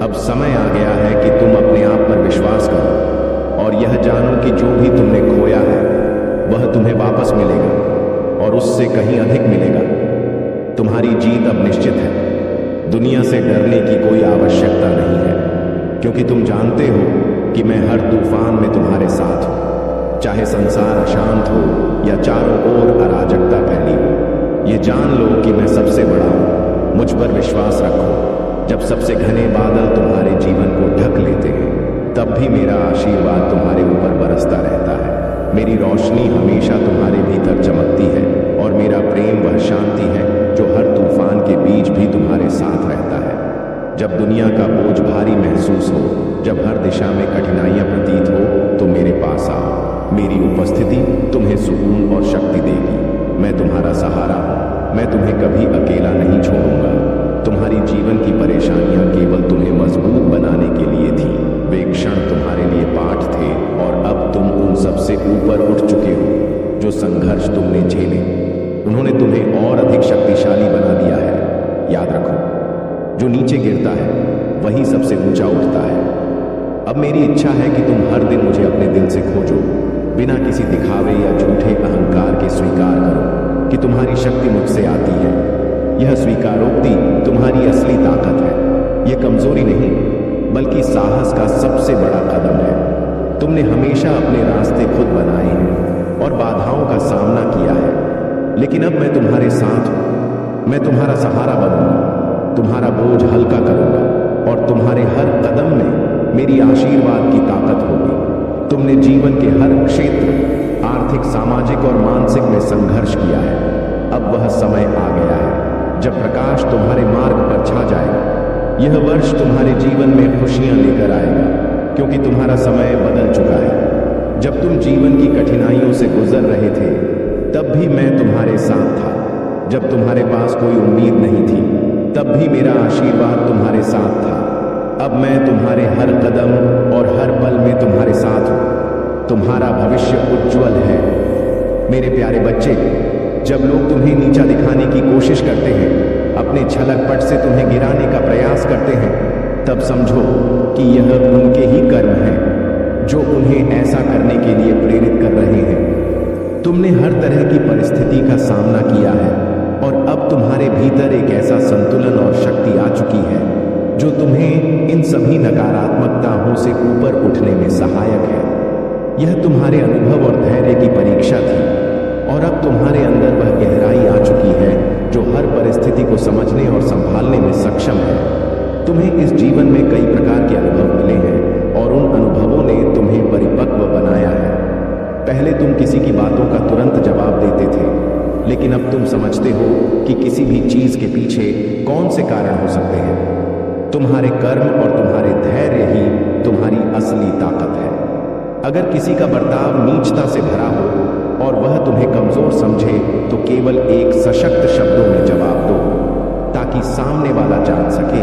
अब समय आ गया है कि तुम अपने आप पर विश्वास करो और यह जानो कि जो भी तुमने खोया है वह तुम्हें वापस मिलेगा और उससे कहीं अधिक मिलेगा। तुम्हारी जीत अब निश्चित है। दुनिया से डरने की कोई आवश्यकता नहीं है, क्योंकि तुम जानते हो कि मैं हर तूफान में तुम्हारे साथ हूं। चाहे संसार अशांत हो या चारों ओर अराजकता फैली हो, ये जान लो कि मैं सबसे बड़ा हूं। मुझ पर विश्वास रखो। जब सबसे घने बादल तुम्हारे जीवन को ढक लेते हैं, तब भी मेरा आशीर्वाद तुम्हारे ऊपर बरसता रहता है। मेरी रोशनी हमेशा तुम्हारे भीतर चमकती है और मेरा प्रेम वह शांति है जो हर तूफान के बीच भी तुम्हारे साथ रहता है। जब दुनिया का बोझ भारी महसूस हो, जब हर दिशा में कठिनाइयां प्रतीत हो, तो मेरे पास आओ। मेरी उपस्थिति तुम्हें सुकून और शक्ति देगी। मैं तुम्हारा सहारा हूं। मैं तुम्हें कभी अकेला नहीं छोड़ूंगा। तुम्हारी जीवन की परेशानियां केवल तुम्हें मजबूत बनाने के लिए थी। वे क्षण तुम्हारे लिए पाठ थे और अब तुम उन सबसे ऊपर उठ चुके हो। जो संघर्ष तुमने झेले, उन्होंने तुम्हें और अधिक शक्तिशाली बना दिया है। याद रखो, जो नीचे गिरता है वही सबसे ऊंचा उठता है। अब मेरी इच्छा है कि तुम हर दिन मुझे अपने दिल से खोजो, बिना किसी दिखावे या झूठे अहंकार के स्वीकार करो कि तुम्हारी शक्ति मुझसे आती है। यह स्वीकारोक्ति तुम्हारी असली ताकत है। यह कमजोरी नहीं, बल्कि साहस का सबसे बड़ा कदम है। तुमने हमेशा अपने रास्ते खुद बनाए हैं और बाधाओं का सामना किया है, लेकिन अब मैं तुम्हारे साथ हूं। मैं तुम्हारा सहारा बनूंगा, तुम्हारा बोझ हल्का करूंगा और तुम्हारे हर कदम में मेरी आशीर्वाद की ताकत होगी। तुमने जीवन के हर क्षेत्र, आर्थिक, सामाजिक और मानसिक में संघर्ष किया है। अब वह समय आ गया है जब प्रकाश तुम्हारे मार्ग पर छा जाएगा। यह वर्ष तुम्हारे जीवन में खुशियां लेकर आएगा, क्योंकि तुम्हारा समय बदल चुका है। जब तुम जीवन की कठिनाइयों से गुजर रहे थे, तब भी मैं तुम्हारे साथ था। जब तुम्हारे पास कोई उम्मीद नहीं थी, तब भी मेरा आशीर्वाद तुम्हारे साथ था। अब मैं तुम्हारे हर कदम और हर पल में तुम्हारे साथ हूं। तुम्हारा भविष्य उज्जवल है। मेरे प्यारे बच्चे, जब लोग तुम्हें नीचा दिखाने की कोशिश करते हैं, अपने झलक पट से तुम्हें गिराने का प्रयास करते हैं, तब समझो कि यह उनके ही कर्म हैं जो उन्हें ऐसा करने के लिए प्रेरित कर रहे हैं। तुमने हर तरह की परिस्थिति का सामना किया है और यह तुम्हारे अनुभव और धैर्य की परीक्षा थी, और अब तुम्हारे अंदर वह गहराई आ चुकी है जो हर परिस्थिति को समझने और संभालने में सक्षम है। तुम्हें इस जीवन में कई प्रकार के अनुभव मिले हैं और उन अनुभवों ने तुम्हें परिपक्व बनाया है। पहले तुम किसी की बातों का तुरंत जवाब देते थे, लेकिन अब तुम समझते हो कि किसी भी चीज के पीछे कौन से कारण हो सकते हैं। तुम्हारे कर्म और तुम्हारे धैर्य ही तुम्हारी असली ताकत है। अगर किसी का बर्ताव नीचता से भरा हो और वह तुम्हें कमजोर समझे तो केवल एक सशक्त शब्दों में जवाब दो, ताकि सामने वाला जान सके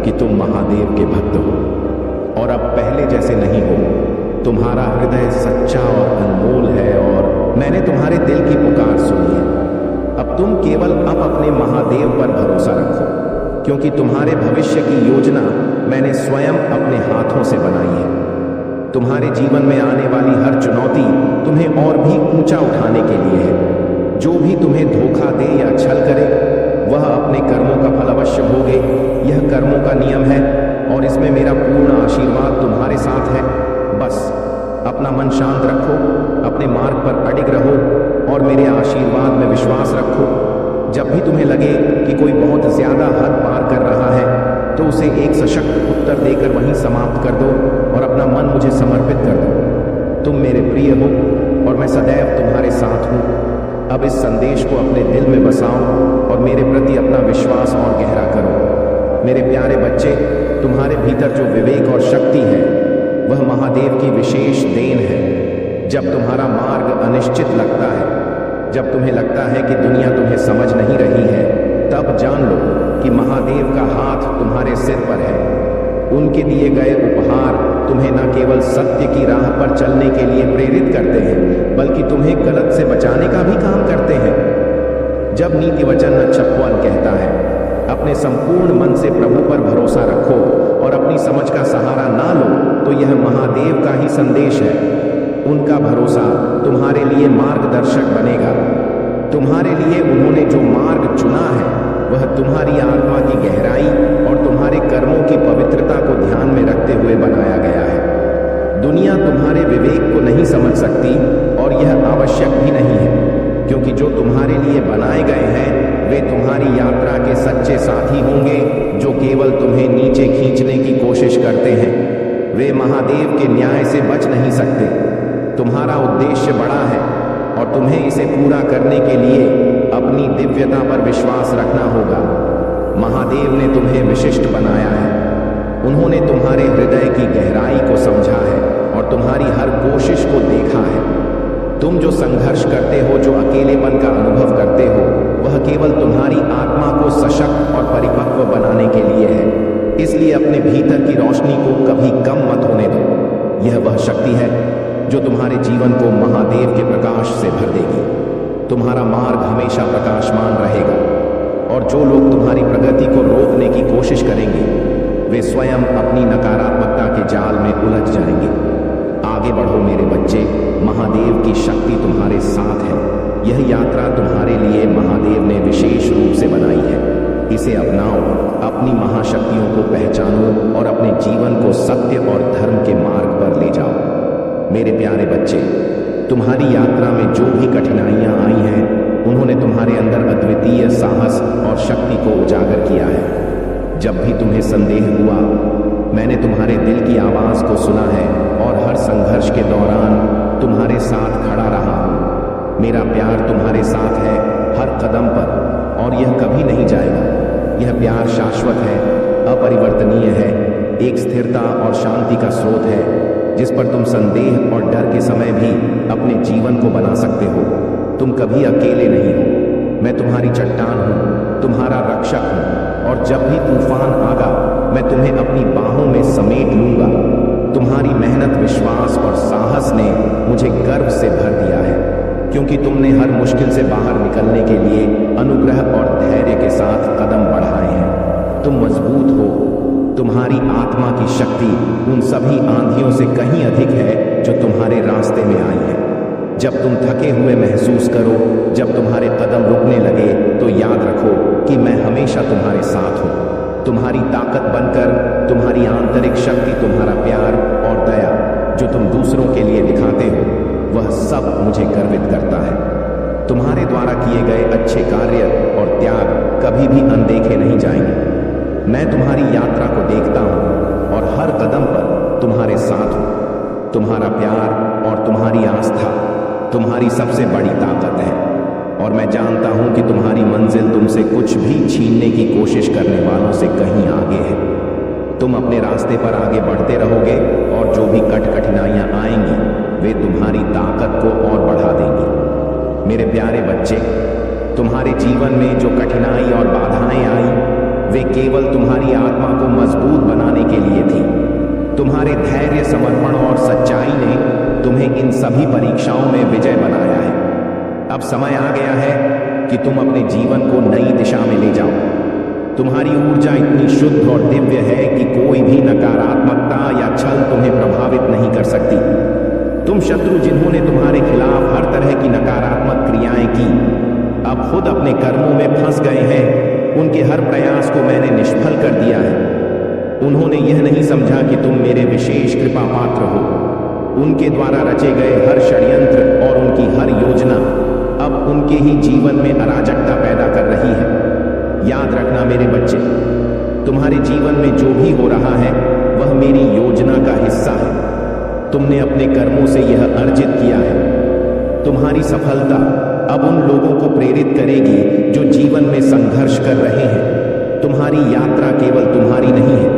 कि तुम महादेव के भक्त हो और अब पहले जैसे नहीं हो। तुम्हारा हृदय सच्चा और अनमोल है और मैंने तुम्हारे दिल की पुकार सुनी है। अब तुम केवल अब अपने महादेव पर भरोसा रखो, क्योंकि तुम्हारे भविष्य की योजना मैंने स्वयं अपने हाथों से बनाई है। तुम्हारे जीवन में आने वाली हर चुनौती तुम्हें और भी ऊंचा उठाने के लिए है। जो भी तुम्हें धोखा दे या छल करे, वह अपने कर्मों का फल अवश्य भोगे। यह कर्मों का नियम है और इसमें मेरा पूर्ण आशीर्वाद तुम्हारे साथ है। बस अपना मन शांत रखो, अपने मार्ग पर अडिग रहो और मेरे आशीर्वाद में विश्वास रखो। जब भी तुम्हें लगे कि कोई बहुत ज्यादा हद पार कर रहा है, तो उसे एक सशक्त उत्तर देकर वहीं समाप्त कर दो और अपना मन मुझे समर्पित कर दो। तुम मेरे प्रिय हो और मैं सदैव तुम्हारे साथ हूँ। अब इस संदेश को अपने दिल में बसाओ और मेरे प्रति अपना विश्वास और गहरा करो। मेरे प्यारे बच्चे, तुम्हारे भीतर जो विवेक और शक्ति है, वह महादेव की विशेष देन है। जब तुम्हारा मार्ग अनिश्चित लगता है, जब तुम्हें लगता है कि दुनिया तुम्हें समझ नहीं रही है, तब जान लो कि महादेव का हाथ तुम्हारे सिर पर है। उनके दिए गए उपहार तुम्हें न केवल सत्य की राह पर चलने के लिए प्रेरित करते हैं, बल्कि तुम्हें गलत से बचाने का भी काम करते हैं। जब नीति वचन छप्पन कहता है, अपने संपूर्ण मन से प्रभु पर भरोसा रखो और अपनी समझ का सहारा ना लो, तो यह महादेव का ही संदेश है। उनका भरोसा तुम्हारे लिए मार्गदर्शक बनेगा। तुम्हारे लिए उन्होंने जो मार्ग चुना है, वह तुम्हारी आत्मा की गहराई और तुम्हारे कर्मों की पवित्रता को ध्यान में रखते हुए बनाया गया है। दुनिया तुम्हारे विवेक को नहीं समझ सकती और यह आवश्यक भी नहीं है, क्योंकि जो तुम्हारे लिए बनाए गए हैं वे तुम्हारी यात्रा के सच्चे साथी होंगे, जो केवल तुम्हें नीचे खींचने की कोशिश करते हैं। वे महादेव के न्याय से बच नहीं सकते। तुम्हारा उद्देश्य बड़ा है और तुम्हें इसे पूरा करने के लिए अपनी दिव्यता पर विश्वास रखना होगा। महादेव ने तुम्हें विशिष्ट बनाया है। उन्होंने तुम्हारे हृदय की गहराई को समझा है और तुम्हारी हर कोशिश को देखा है। तुम जो संघर्ष करते हो, जो अकेलेपन का अनुभव करते हो, वह केवल तुम्हारी आत्मा को सशक्त और परिपक्व बनाने के लिए है। इसलिए अपने भीतर की रोशनी को कभी कम मत होने दो। यह वह शक्ति है जो तुम्हारे जीवन को महादेव के प्रकाश से भर देगी। तुम्हारा मार्ग हमेशा प्रकाशमान रहेगा और जो लोग तुम्हारी प्रगति को रोकने की कोशिश करेंगे, वे स्वयं अपनी नकारात्मकता के जाल में उलझ जाएंगे। आगे बढ़ो मेरे बच्चे, महादेव की शक्ति तुम्हारे साथ है। यह यात्रा तुम्हारे लिए महादेव ने विशेष रूप से बनाई है। इसे अपनाओ, अपनी महाशक्तियों को पहचानो और अपने जीवन को सत्य और धर्म के मार्ग पर ले जाओ। मेरे प्यारे बच्चे, तुम्हारी यात्रा में जो भी कठिनाइयां आई हैं, उन्होंने तुम्हारे अंदर अद्वितीय साहस और शक्ति को उजागर किया है। जब भी तुम्हें संदेह हुआ, मैंने तुम्हारे दिल की आवाज को सुना है और हर संघर्ष के दौरान तुम्हारे साथ खड़ा रहा हूं। मेरा प्यार तुम्हारे साथ है हर कदम पर और यह कभी नहीं जाएगा। यह प्यार शाश्वत है, अपरिवर्तनीय है, एक स्थिरता और शांति का स्रोत है, जिस पर तुम संदेह और डर के समय भी अपने जीवन को बना सकते हो। तुम कभी अकेले नहीं हो। मैं तुम्हारी चट्टान हूं, तुम्हारा रक्षक हूं और जब भी तूफान आगा, मैं तुम्हें अपनी बाहों में समेट लूंगा। तुम्हारी मेहनत, विश्वास और साहस ने मुझे गर्व से भर दिया है, क्योंकि तुमने हर मुश्किल से बाहर निकलने के लिए अनुग्रह और धैर्य के साथ कदम बढ़ाए हैं। तुम मजबूत हो। तुम्हारी आत्मा की शक्ति उन सभी आंधियों से कहीं अधिक है जो तुम्हारे रास्ते में आई है। जब तुम थके हुए महसूस करो, जब तुम्हारे कदम रुकने लगे, तो याद रखो कि मैं हमेशा तुम्हारे साथ हूँ। तुम्हारी ताकत बनकर तुम्हारी आंतरिक शक्ति, तुम्हारा प्यार और दया जो तुम दूसरों के लिए दिखाते हो, तुम्हारे द्वारा किए गए अच्छे कार्य और त्याग कभी भी अनदेखे नहीं जाएंगे। मैं तुम्हारी यात्रा को देखता हूं और हर कदम पर तुम्हारे साथ हूं। तुम्हारा प्यार और तुम्हारी आस्था तुम्हारी सबसे बड़ी ताकत है और मैं जानता हूं कि तुम्हारी मंजिल तुमसे कुछ भी छीनने की कोशिश करने वालों से कहीं आगे है। तुम अपने रास्ते पर आगे बढ़ते रहोगे और जो भी कठिनाइयां आएंगी वे तुम्हारी ताकत को और बढ़ा देंगी। मेरे प्यारे बच्चे, तुम्हारे जीवन में जो कठिनाई और बाधाएं आई वे केवल तुम्हारी आत्मा को मजबूत बनाने के लिए थी। तुम्हारे धैर्य, समर्पण और सच्चाई ने तुम्हें इन सभी परीक्षाओं में विजय बनाया है। अब समय आ गया है कि तुम अपने जीवन को नई दिशा में ले जाओ। तुम्हारी ऊर्जा इतनी शुद्ध और दिव्य है कि कोई भी नकारात्मकता या छल तुम्हें प्रभावित नहीं कर सकती। तुम शत्रु जिन्होंने तुम्हारे खिलाफ हर तरह की नकारात्मक क्रियाएं की, अब खुद अपने कर्मों में फंस गए हैं। उनके हर प्रयास को मैंने निष्फल कर दिया है। उन्होंने यह नहीं समझा कि तुम मेरे विशेष कृपा पात्र हो। उनके द्वारा रचे गए हर षड्यंत्र और उनकी हर योजना अब उनके ही जीवन में अराजकता पैदा कर रही है। याद रखना मेरे बच्चे, तुम्हारे जीवन में जो भी हो रहा है वह मेरी योजना का हिस्सा है। तुमने अपने कर्मों से यह अर्जित किया है। तुम्हारी सफलता अब उन लोगों को प्रेरित करेगी जो जीवन में संघर्ष कर रहे हैं। तुम्हारी यात्रा केवल तुम्हारी नहीं है,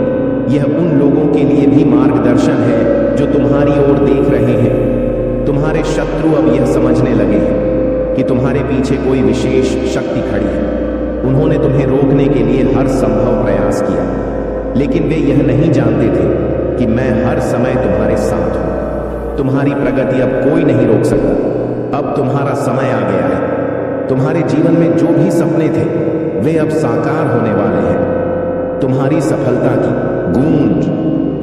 यह उन लोगों के लिए भी मार्गदर्शन है जो तुम्हारी ओर देख रहे हैं। तुम्हारे शत्रु अब यह समझने लगे हैं कि तुम्हारे पीछे कोई विशेष शक्ति खड़ी है। उन्होंने तुम्हें रोकने के लिए हर संभव प्रयास किया, लेकिन वे यह नहीं जानते थे कि मैं हर समय तुम्हारे साथ हूं। तुम्हारी प्रगति अब कोई नहीं रोक सकता। अब तुम्हारा समय आ गया है। तुम्हारे जीवन में जो भी सपने थे वे अब साकार होने वाले हैं। तुम्हारी सफलता की गूंज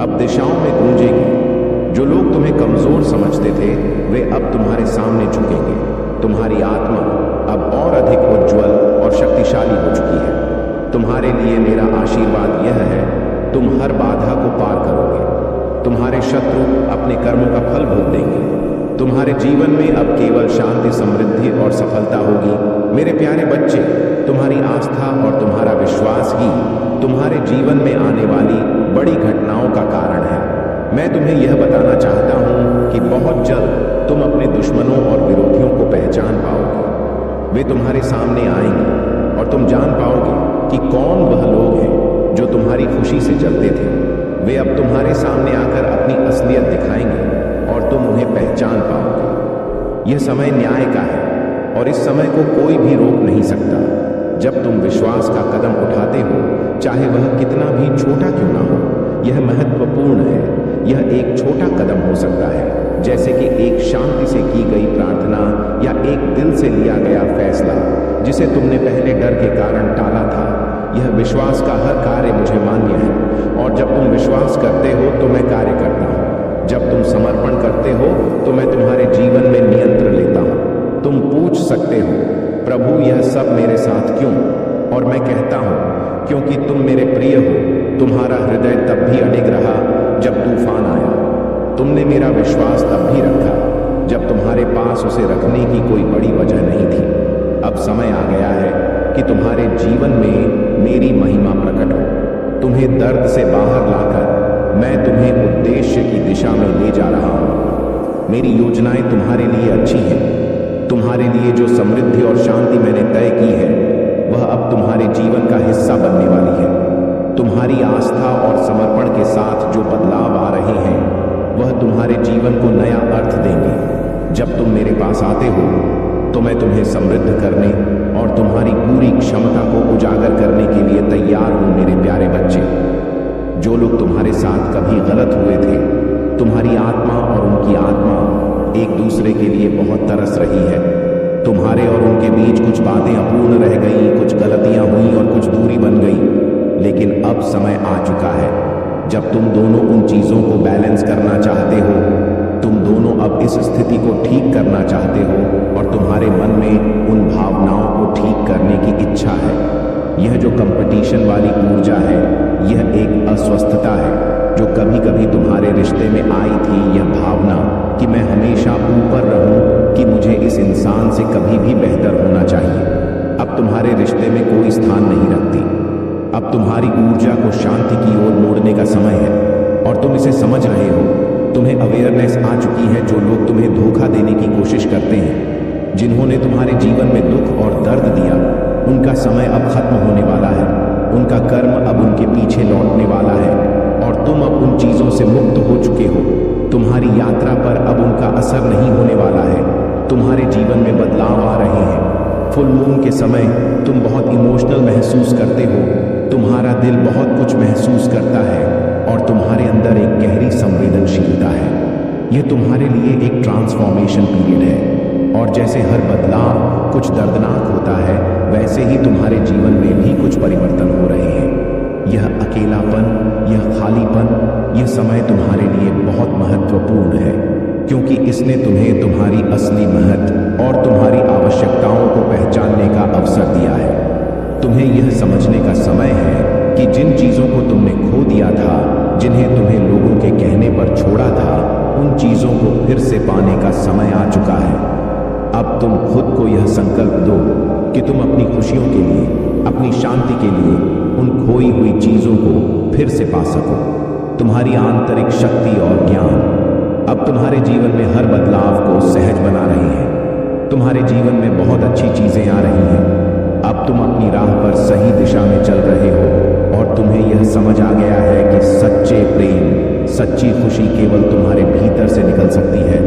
अब दिशाओं में गूंजेगी। जो लोग तुम्हें कमजोर समझते थे वे अब तुम्हारे सामने झुकेंगे। तुम्हारी आत्मा अब और अधिक उज्जवल और शक्तिशाली हो चुकी है। तुम्हारे लिए मेरा आशीर्वाद यह है, तुम हर बाधा को पार करोगे। तुम्हारे शत्रु अपने कर्मों का फल भोग देंगे। तुम्हारे जीवन में अब केवल शांति, समृद्धि और सफलता होगी। मेरे प्यारे बच्चे, तुम्हारी आस्था और तुम्हारा विश्वास ही तुम्हारे जीवन में आने वाली बड़ी घटनाओं का कारण है। मैं तुम्हें यह बताना चाहता हूं कि बहुत जल्द तुम अपने दुश्मनों और विरोधियों को पहचान पाओगे। वे तुम्हारे सामने आएंगे और तुम जान पाओगे कि कौन वह लोग हैं जो तुम्हारी खुशी से जलते थे। वे अब तुम्हारे सामने आकर अपनी असलियत दिखाएंगे और तुम उन्हें पहचान पाओगे। यह समय न्याय का है और इस समय को कोई भी रोक नहीं सकता। जब तुम विश्वास का कदम उठाते हो, चाहे वह कितना भी छोटा क्यों ना हो, यह महत्वपूर्ण है। यह एक छोटा कदम हो सकता है, जैसे कि एक शांति से की गई प्रार्थना या एक दिल से लिया गया फैसला जिसे तुमने पहले डर के कारण टाला था। यह विश्वास का हर कार्य मुझे मान्य है और जब तुम विश्वास करते हो तो मैं कार्य करता हूँ। जब तुम समर्पण करते हो तो मैं तुम्हारे जीवन में नियंत्रण लेता हूँ। तुम पूछ सकते हो, प्रभु यह सब मेरे साथ क्यों? और मैं कहता हूँ, क्योंकि तुम मेरे प्रिय हो। तुम्हारा हृदय तब भी अडिग रहा जब तूफान आया। तुमने मेरा विश्वास तब भी रखा जब तुम्हारे पास उसे रखने की कोई बड़ी वजह नहीं थी। अब समय आ गया है कि तुम्हारे जीवन में मेरी महिमा प्रकट हो। तुम्हें दर्द से बाहर लाकर मैं तुम्हें उद्देश्य की दिशा में ले जा रहा हूं। मेरी योजनाएं तुम्हारे लिए अच्छी हैं। तुम्हारे लिए जो समृद्धि और शांति मैंने तय की है वह अब तुम्हारे जीवन का हिस्सा बनने वाली है। तुम्हारी आस्था और समर्पण के साथ जो बदलाव आ रहे हैं वह तुम्हारे जीवन को नया अर्थ देंगे। जब तुम मेरे पास आते हो तो मैं तुम्हें समृद्ध करने और तुम्हारी पूरी क्षमता को उजागर करने के लिए तैयार हूं। मेरे प्यारे बच्चे, जो लोग तुम्हारे साथ कभी गलत हुए थे, तुम्हारी आत्मा और उनकी आत्मा एक दूसरे के लिए बहुत तरस रही है। तुम्हारे और उनके बीच कुछ बातें अपूर्ण रह गई, कुछ गलतियां हुई और कुछ दूरी बन गई। लेकिन अब समय आ चुका है जब तुम दोनों उन चीजों को बैलेंस करना चाहते हो। तुम दोनों अब इस स्थिति को ठीक करना चाहते हो और तुम्हारे मन में उन भावनाओं को ठीक करने की इच्छा है। यह जो कंपटीशन वाली ऊर्जा है, यह एक अस्वस्थता है जो कभी कभी तुम्हारे रिश्ते में आई थी, यह भावना कि मैं हमेशा ऊपर रहूं, कि मुझे इस इंसान से कभी भी बेहतर होना चाहिए, अब तुम्हारे रिश्ते में कोई स्थान नहीं रखती। अब तुम्हारी ऊर्जा को शांति की ओर मोड़ने का समय है और तुम इसे समझ रहे हो। तुम्हें अवेयरनेस आ चुकी है। जो लोग तुम्हें धोखा देने की कोशिश करते हैं, जिन्होंने तुम्हारे जीवन में दुख और दर्द दिया, उनका समय अब खत्म होने वाला है। उनका कर्म अब उनके पीछे लौटने वाला है और तुम अब उन चीजों से मुक्त हो चुके हो। तुम्हारी यात्रा पर अब उनका असर नहीं होने वाला है। तुम्हारे जीवन में बदलाव आ रहे हैं। फुल मून के समय तुम बहुत इमोशनल महसूस करते हो। तुम्हारा दिल बहुत कुछ महसूस करता है और तुम्हारे अंदर एक गहरी संवेदनशीलता है। यह तुम्हारे लिए एक ट्रांसफॉर्मेशन पीरियड है और जैसे हर बदलाव कुछ दर्दनाक होता है, वैसे ही तुम्हारे जीवन में भी कुछ परिवर्तन हो रहे हैं। यह अकेलापन, यह खालीपन, यह समय तुम्हारे लिए बहुत महत्वपूर्ण है, क्योंकि इसने तुम्हें तुम्हारी असली महत्व और तुम्हारी आवश्यकताओं को पहचानने का अवसर दिया है। तुम्हें यह समझने का समय है कि जिन चीजों को तुमने खो दिया था, जिन्हें तुम्हें लोगों के कहने पर छोड़ा था, उन चीजों को फिर से पाने का समय आ चुका है। अब तुम खुद को यह संकल्प दो कि तुम अपनी खुशियों के लिए, अपनी शांति के लिए उन खोई हुई चीजों को फिर से पा सको। तुम्हारी आंतरिक शक्ति और ज्ञान अब तुम्हारे जीवन में हर बदलाव को सहज बना रहे हैं। तुम्हारे जीवन में बहुत अच्छी चीजें आ रही हैं। अब तुम अपनी राह पर सही दिशा में चल रहे हो और तुम्हें यह समझ आ गया है कि सच्चे प्रेम, सच्ची खुशी केवल तुम्हारे भीतर से निकल सकती है।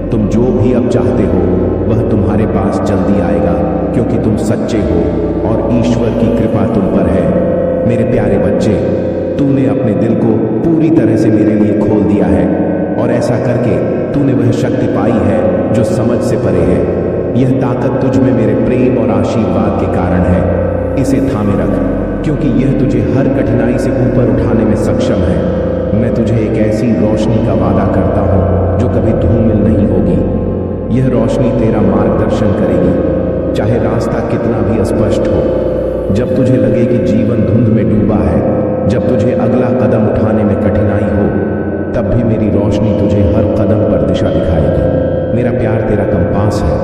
तुम जो भी अब चाहते हो वह तुम्हारे पास जल्दी आएगा, क्योंकि तुम सच्चे हो और ईश्वर की कृपा तुम पर है। मेरे प्यारे बच्चे, तूने अपने दिल को पूरी तरह से मेरे लिए खोल दिया है और ऐसा करके तूने वह शक्ति पाई है जो समझ से परे है। यह ताकत तुझ में मेरे प्रेम और आशीर्वाद के कारण है। इसे थामे रख, क्योंकि यह तुझे हर कठिनाई से ऊपर उठाने में सक्षम है। मैं तुझे एक ऐसी रोशनी का वादा करता हूँ जो कभी धूमिल नहीं होगी। यह रोशनी तेरा मार्गदर्शन करेगी, चाहे रास्ता कितना भी अस्पष्ट हो। जब तुझे लगे कि जीवन धुंध में डूबा है, जब तुझे अगला कदम उठाने में कठिनाई हो, तब भी मेरी रोशनी तुझे हर कदम पर दिशा दिखाएगी। मेरा प्यार तेरा कंपास है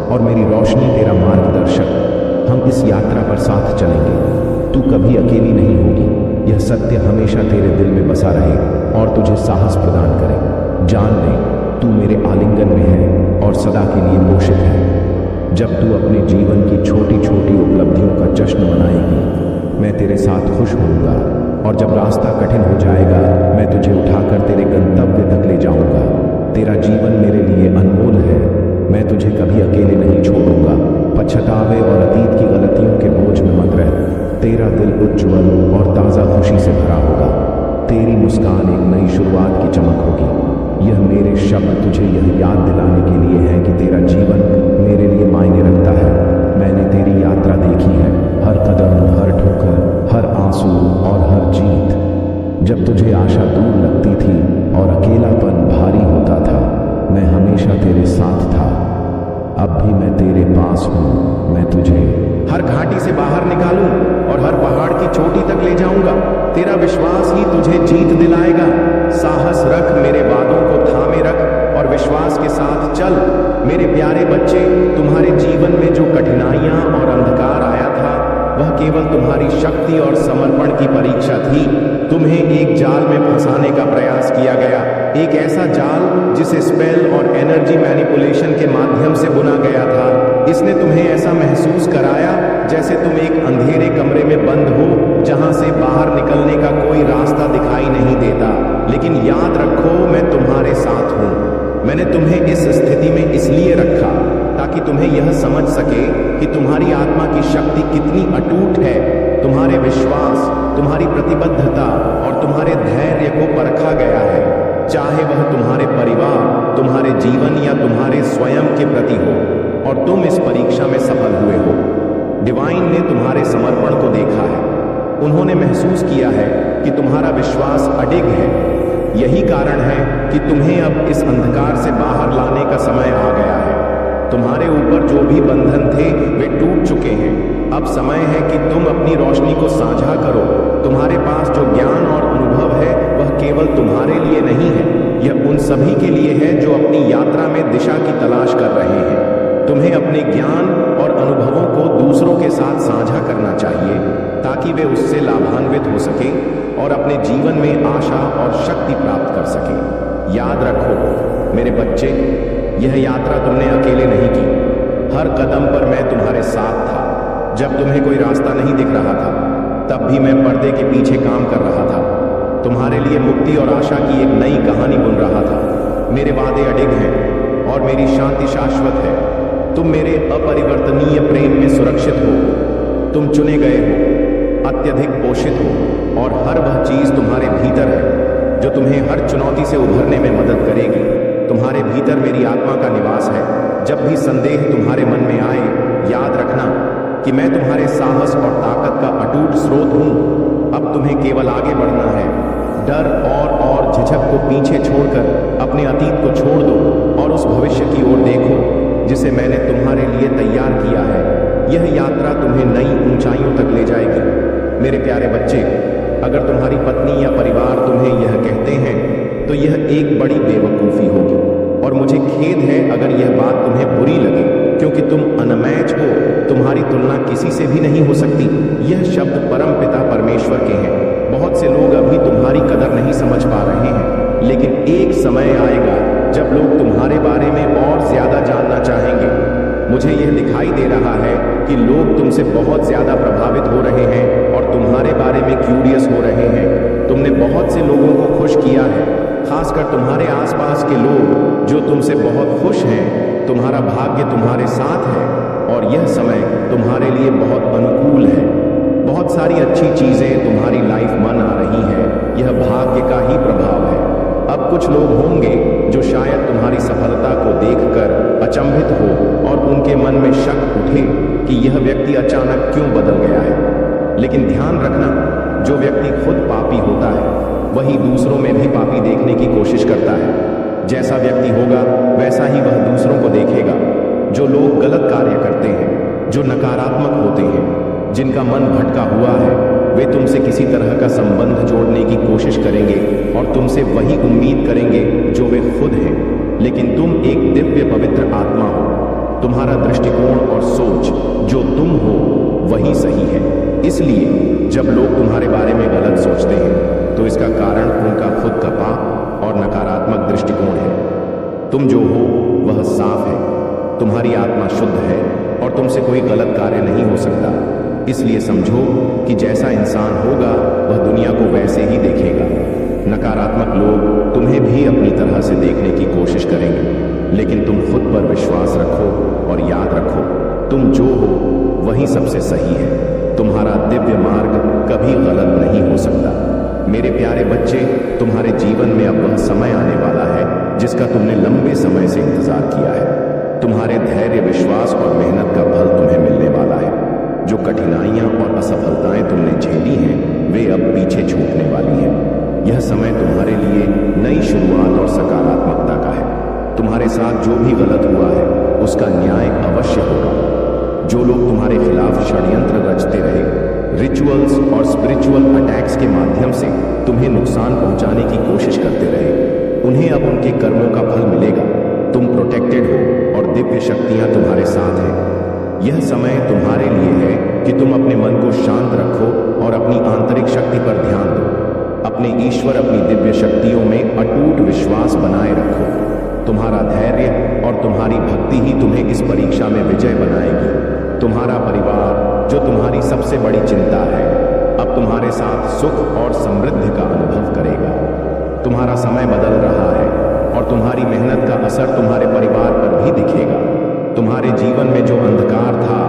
और मेरी रोशनी तेरा मार्गदर्शक। हम इस यात्रा पर साथ चलेंगे। तू कभी अकेली नहीं होगी। यह सत्य हमेशा तेरे दिल में बसा रहे और तुझे साहस प्रदान करे। जान ले, तू मेरे आलिंगन में है और सदा के लिए पोषित है। जब तू अपने जीवन की छोटी छोटी उपलब्धियों का जश्न मनाएगी, मैं तेरे साथ खुश होऊंगा और जब रास्ता कठिन हो जाएगा, मैं तुझे उठाकर तेरे गंतव्य तक ले जाऊंगा। तेरा जीवन मेरे लिए अनमोल है। मैं तुझे कभी अकेले नहीं छोड़ूंगा। पछतावे और अतीत की गलतियों के बोझ में मत रह। तेरा दिल उज्ज्वल और ताज़ा खुशी से भरा होगा। तेरी मुस्कान एक नई शुरुआत की चमक होगी। यह मेरे शब्द तुझे यह याद दिलाने के लिए हैं कि तेरा जीवन मेरे लिए मायने रखता है। मैंने तेरी यात्रा देखी है, हर कदम, हर ठोकर, हर आंसू और हर जीत। जब तुझे आशा दूर लगती थी और अकेलापन भारी होता था, मैं हमेशा तेरे साथ था। अब भी मैं तेरे पास हूँ। मैं तुझे हर घाटी से बाहर निकालूं और हर पहाड़ की चोटी तक ले जाऊंगा। तेरा विश्वास ही तुझे जीत दिलाएगा। साहस रख, मेरे वादों को थामे रख और विश्वास के साथ चल। मेरे प्यारे बच्चे, तुम्हारे जीवन में जो कठिनाइयां और अंधकार आया था, वह केवल तुम्हारी शक्ति और समर्पण की परीक्षा थी। तुम्हें एक जाल में फंसाने का प्रयास किया गया, एक ऐसा जाल जिसे स्पेल और एनर्जी मैनिपुलेशन के माध्यम से बुना गया था। इसने तुम्हें ऐसा महसूस कराया जैसे तुम एक अंधेरे कमरे में बंद हो, जहां से बाहर निकलने का कोई रास्ता दिखाई नहीं देता। लेकिन याद रखो, मैं तुम्हारे साथ हूं। मैंने तुम्हें इस स्थिति में इसलिए रखा ताकि तुम्हें यह समझ सके कि तुम्हारी आत्मा की शक्ति कितनी अटूट है। तुम्हारे विश्वास, तुम्हारी प्रतिबद्धता और तुम्हारे धैर्य को परखा गया है, चाहे वह तुम्हारे परिवार, तुम्हारे जीवन या तुम्हारे स्वयं के प्रति हो, और तुम इस परीक्षा में सफल हुए हो। डिवाइन ने तुम्हारे समर्पण को देखा है। उन्होंने महसूस किया है कि तुम्हारा विश्वास अडिग है। यही कारण है कि तुम्हें अब इस अंधकार से बाहर लाने का समय आ गया है। तुम्हारे ऊपर जो भी बंधन थे वे टूट चुके हैं। अब समय है कि तुम अपनी रोशनी को साझा करो। तुम्हारे पास जो ज्ञान और अनुभव है वह वह केवल तुम्हारे लिए नहीं है, यह उन सभी के लिए है जो अपनी यात्रा में दिशा की तलाश कर रहे हैं। तुम्हें अपने ज्ञान और अनुभवों को दूसरों के साथ साझा करना चाहिए ताकि वे उससे लाभान्वित हो सके और अपने जीवन में आशा और शक्ति प्राप्त कर सके। याद रखो मेरे बच्चे, यह यात्रा तुमने अकेले नहीं की। हर कदम पर मैं तुम्हारे साथ था। जब तुम्हें कोई रास्ता नहीं दिख रहा था तब भी मैं पर्दे के पीछे काम कर रहा था। तुम्हारे लिए मुक्ति और आशा की एक नई कहानी बुन रहा था। मेरे वादे अडिग हैं और मेरी शांति शाश्वत है। तुम मेरे अपरिवर्तनीय प्रेम में सुरक्षित हो। तुम चुने गए हो, अत्यधिक पोषित हो और हर वह चीज तुम्हारे भीतर है जो तुम्हें हर चुनौती से उभरने में मदद करेगी। तुम्हारे भीतर मेरी आत्मा का निवास है। जब भी संदेह तुम्हारे मन में आए, याद रखना कि मैं तुम्हारे साहस और ताकत का अटूट स्रोत हूं। अब तुम्हें केवल आगे बढ़ना है। डर और झिझक को पीछे छोड़कर अपने अतीत को छोड़ दो और उस भविष्य की ओर देखो जिसे मैंने तुम्हारे लिए तैयार किया है। यह यात्रा तुम्हें नई ऊंचाइयों तक ले जाएगी। मेरे प्यारे बच्चे, अगर तुम्हारी पत्नी या परिवार तुम्हें यह कहते हैं तो यह एक बड़ी बेवकूफ़ी होगी और मुझे खेद है अगर यह बात तुम्हें बुरी लगे, क्योंकि तुम अनमैच हो। तुम्हारी तुलना किसी से भी नहीं हो सकती। यह शब्द परमपिता परमेश्वर के हैं। बहुत से लोग अभी तुम्हारी कदर नहीं समझ पा रहे हैं, लेकिन एक समय आएगा जब लोग तुम्हारे बारे में और ज्यादा जानना चाहेंगे। मुझे यह दिखाई दे रहा है कि लोग तुमसे बहुत ज्यादा प्रभावित हो रहे हैं और तुम्हारे बारे में क्यूरियस हो रहे हैं। तुमने बहुत से लोगों को खुश किया है, खासकर तुम्हारे आसपास के लोग जो तुमसे बहुत खुश हैं। तुम्हारा भाग्य तुम्हारे साथ है और यह समय तुम्हारे लिए बहुत अनुकूल है। बहुत सारी अच्छी चीजें तुम्हारी लाइफ में आ रही हैं। यह भाग्य का ही प्रभाव है। अब कुछ लोग होंगे जो शायद तुम्हारी सफलता को देखकर अचंभित हो और उनके मन में शक उठे कि यह व्यक्ति अचानक क्यों बदल गया है। लेकिन ध्यान रखना, जो व्यक्ति खुद पापी होता है वही दूसरों में भी पापी देखने की कोशिश करता है। जैसा व्यक्ति होगा वैसा ही वह दूसरों को देखेगा। जो लोग गलत कार्य करते हैं, जो नकारात्मक होते हैं, जिनका मन भटका हुआ है, वे तुमसे किसी तरह का संबंध जोड़ने की कोशिश करेंगे और तुमसे वही उम्मीद करेंगे जो वे खुद हैं। लेकिन तुम एक दिव्य पवित्र आत्मा हो। तुम्हारा दृष्टिकोण और सोच जो तुम हो वही सही है। इसलिए जब लोग तुम्हारे बारे में गलत सोचते हैं तो इसका कारण उनका खुद का पाप और नकारात्मक दृष्टिकोण है। तुम जो हो वह साफ है, तुम्हारी आत्मा शुद्ध है और तुमसे कोई गलत कार्य नहीं हो सकता। इसलिए समझो कि जैसा इंसान होगा वह दुनिया को वैसे ही देखेगा। नकारात्मक लोग तुम्हें भी अपनी तरह से देखने की कोशिश करेंगे, लेकिन तुम खुद पर विश्वास रखो और याद रखो, तुम जो हो वही सबसे सही है। तुम्हारा दिव्य मार्ग कभी गलत नहीं हो सकता। मेरे प्यारे बच्चे, तुम्हारे जीवन में अब वह समय आने वाला है जिसका तुमने लंबे समय से इंतजार किया है। तुम्हारे धैर्य, विश्वास और मेहनत का फल तुम्हें मिलने वाला है। जो कठिनाइयां और असफलताएं तुमने झेली हैं वे अब पीछे छूटने वाली हैं। यह समय तुम्हारे लिए नई शुरुआत और सकारात्मकता का है। तुम्हारे साथ जो भी गलत हुआ है उसका न्याय अवश्य होगा। जो लोग तुम्हारे खिलाफ षड्यंत्र रचते रहे, रिचुअल्स और स्पिरिचुअल अटैक्स के माध्यम से तुम्हें नुकसान पहुंचाने की कोशिश करते रहे, उन्हें अब उनके कर्मों का फल मिलेगा। तुम प्रोटेक्टेड हो और दिव्य शक्तियां तुम्हारे साथ हैं। यह समय तुम्हारे लिए है कि तुम अपने मन को शांत रखो और अपनी आंतरिक शक्ति पर ध्यान दो। अपने ईश्वर, अपनी दिव्य शक्तियों में अटूट विश्वास बनाए रखो। तुम्हारा धैर्य और तुम्हारी भक्ति ही तुम्हें इस परीक्षा में विजय बनाएगी। तुम्हारा परिवार, जो तुम्हारी सबसे बड़ी चिंता है, अब तुम्हारे साथ सुख और समृद्धि का अनुभव करेगा। तुम्हारा समय बदल रहा है और तुम्हारी मेहनत का असर तुम्हारे परिवार पर भी दिखेगा। तुम्हारे जीवन में जो अंधकार था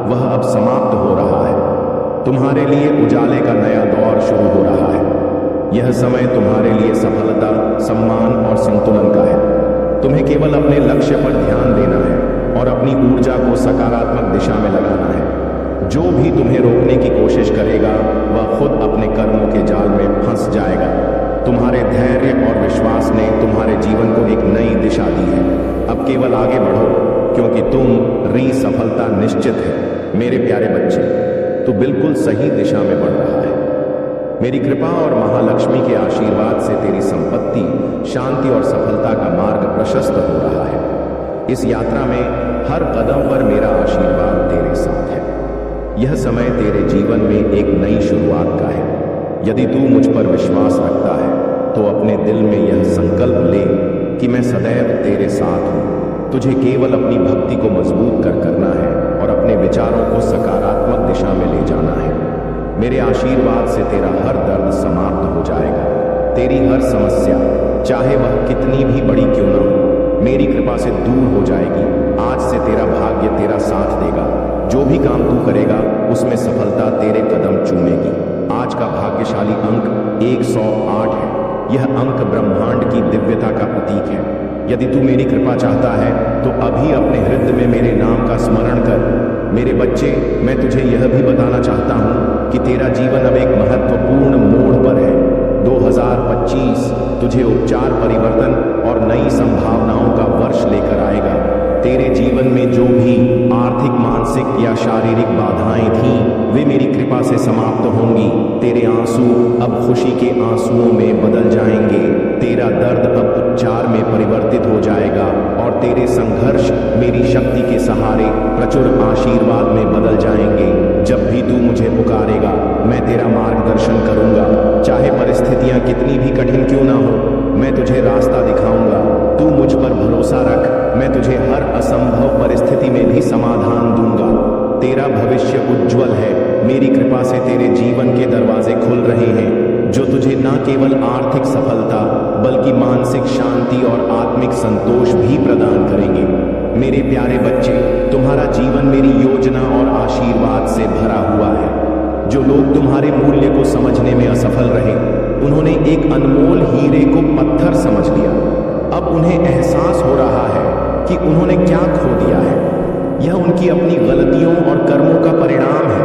वह अब समाप्त हो रहा है। तुम्हारे लिए उजाले का नया दौर शुरू हो रहा है। यह समय तुम्हारे लिए सफलता, सम्मान और संतुलन का है। तुम्हें केवल अपने लक्ष्य पर ध्यान देना है और अपनी ऊर्जा को सकारात्मक दिशा में लगाना है। जो भी तुम्हें रोकने की कोशिश करेगा वह खुद अपने कर्मों के जाल में फंस जाएगा। तुम्हारे धैर्य और विश्वास ने तुम्हारे जीवन को एक नई दिशा दी है। अब केवल आगे बढ़ो, क्योंकि तुम सफलता निश्चित है। मेरे प्यारे बच्चे, तू बिल्कुल सही दिशा में बढ़ रहा है। मेरी कृपा और महालक्ष्मी के आशीर्वाद से तेरी संपत्ति, शांति और सफलता का मार्ग प्रशस्त हो रहा है। इस यात्रा में हर कदम पर मेरा आशीर्वाद तेरे साथ है। यह समय तेरे जीवन में एक नई शुरुआत का है। यदि तू मुझ पर विश्वास रखता है तो अपने दिल में यह संकल्प ले कि मैं सदैव तेरे साथ हूं। तुझे केवल अपनी भक्ति को मजबूत करना है और अपने विचारों को सकारात्मक दिशा में ले जाना है। मेरे आशीर्वाद से तेरा हर दर्द समाप्त हो जाएगा। तेरी हर समस्या, चाहे वह कितनी भी बड़ी क्यों न हो, मेरी कृपा से दूर हो जाएगी। आज से तेरा भाग्य तेरा साथ देगा। जो भी काम तू करेगा उसमें सफलता तेरे कदम चूमेगी। आज का भाग्यशाली अंक 108 है। यह अंक ब्रह्मांड की दिव्यता का प्रतीक है। यदि तू मेरी कृपा चाहता है तो अभी अपने हृदय में मेरे नाम का स्मरण कर। मेरे बच्चे, मैं तुझे यह भी बताना चाहता हूं कि तेरा जीवन अब एक महत्वपूर्ण मोड़ पर है। 2025 तुझे उपचार, परिवर्तन और नई संभावनाओं का वर्ष लेकर आएगा। तेरे जीवन में जो भी आर्थिक, मानसिक या शारीरिक बाधाएं थीं, वे मेरी कृपा से समाप्त होंगी। तेरे आंसू अब खुशी के आंसुओं में बदल जाएंगे। तेरा दर्द अब उपचार में परिवर्तित हो जाएगा और तेरे संघर्ष मेरी शक्ति के सहारे प्रचुर आशीर्वाद में बदल जाएंगे। जब भी तू मुझे पुकारेगा, मैं तेरा मार्गदर्शन करूंगा। चाहे परिस्थितियां कितनी भी कठिन क्यों ना हो, मैं तुझे रास्ता दिखाऊंगा। तू मुझ पर भरोसा रख, मैं तुझे हर असंभव परिस्थिति में भी समाधान दूंगा। तेरा भविष्य उज्जवल है। मेरी कृपा से तेरे जीवन के दरवाजे खुल रहे हैं, जो तुझे न केवल आर्थिक सफलता बल्कि मानसिक शांति और आत्मिक संतोष भी प्रदान करेंगे। मेरे प्यारे बच्चे, तुम्हारा जीवन मेरी योजना और आशीर्वाद से भरा हुआ है। जो लोग तुम्हारे मूल्य को समझने में असफल रहे, उन्होंने एक अनमोल हीरे को पत्थर समझ लिया। अब उन्हें एहसास हो रहा है कि उन्होंने क्या खो दिया है। यह उनकी अपनी गलतियों और कर्मों का परिणाम है।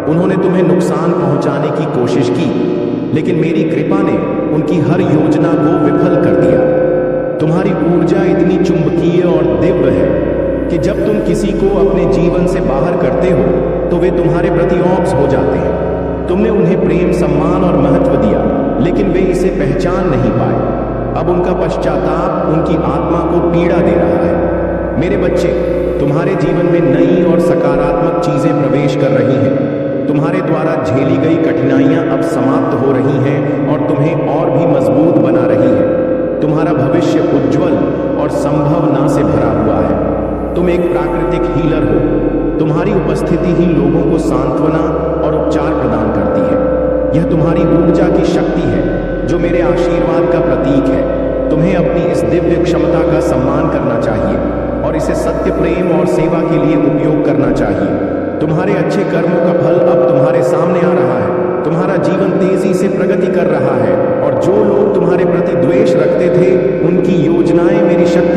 उन्होंने तुम्हें नुकसान पहुंचाने की कोशिश की, लेकिन मेरी कृपा ने उनकी हर योजना को विफल कर दिया। तुम्हारी ऊर्जा इतनी चुंबकीय और दिव्य है कि जब तुम किसी को अपने जीवन से बाहर करते हो तो वे तुम्हारे प्रति ऑप्स हो जाते हैं। तुमने उन्हें प्रेम, सम्मान और महत्व दिया, लेकिन वे इसे पहचान नहीं पाए। अब उनका पश्चाताप उनकी आत्मा को पीड़ा दे रहा है। मेरे बच्चे, तुम्हारे जीवन में नई और सकारात्मक चीजें प्रवेश कर रही हैं। तुम्हारे द्वारा झेली गई कठिनाइयां अब समाप्त हो रही हैं और तुम्हें और भी मजबूत बना रही है। तुम्हारा भविष्य उज्जवल और संभावना से भरा हुआ है। तुम एक प्राकृतिक हीलर हो। तुम्हारी उपस्थिति ही लोगों को सांत्वना और उपचार प्रदान करती है। यह तुम्हारी ऊर्जा की शक्ति है, जो मेरे आशीर्वाद का प्रतीक है। तुम्हें अपनी इस दिव्य क्षमता का सम्मान करना चाहिए और इसे सत्य, प्रेम और सेवा के लिए उपयोग करना चाहिए। तुम्हारे अच्छे कर्मों का फल अब तुम्हारे सामने आ रहा है। तुम्हारा जीवन तेजी से प्रगति कर रहा है और जो लोग तुम्हारे प्रति द्वेष रखते थे, उनकी योजनाएं मेरी शक्ति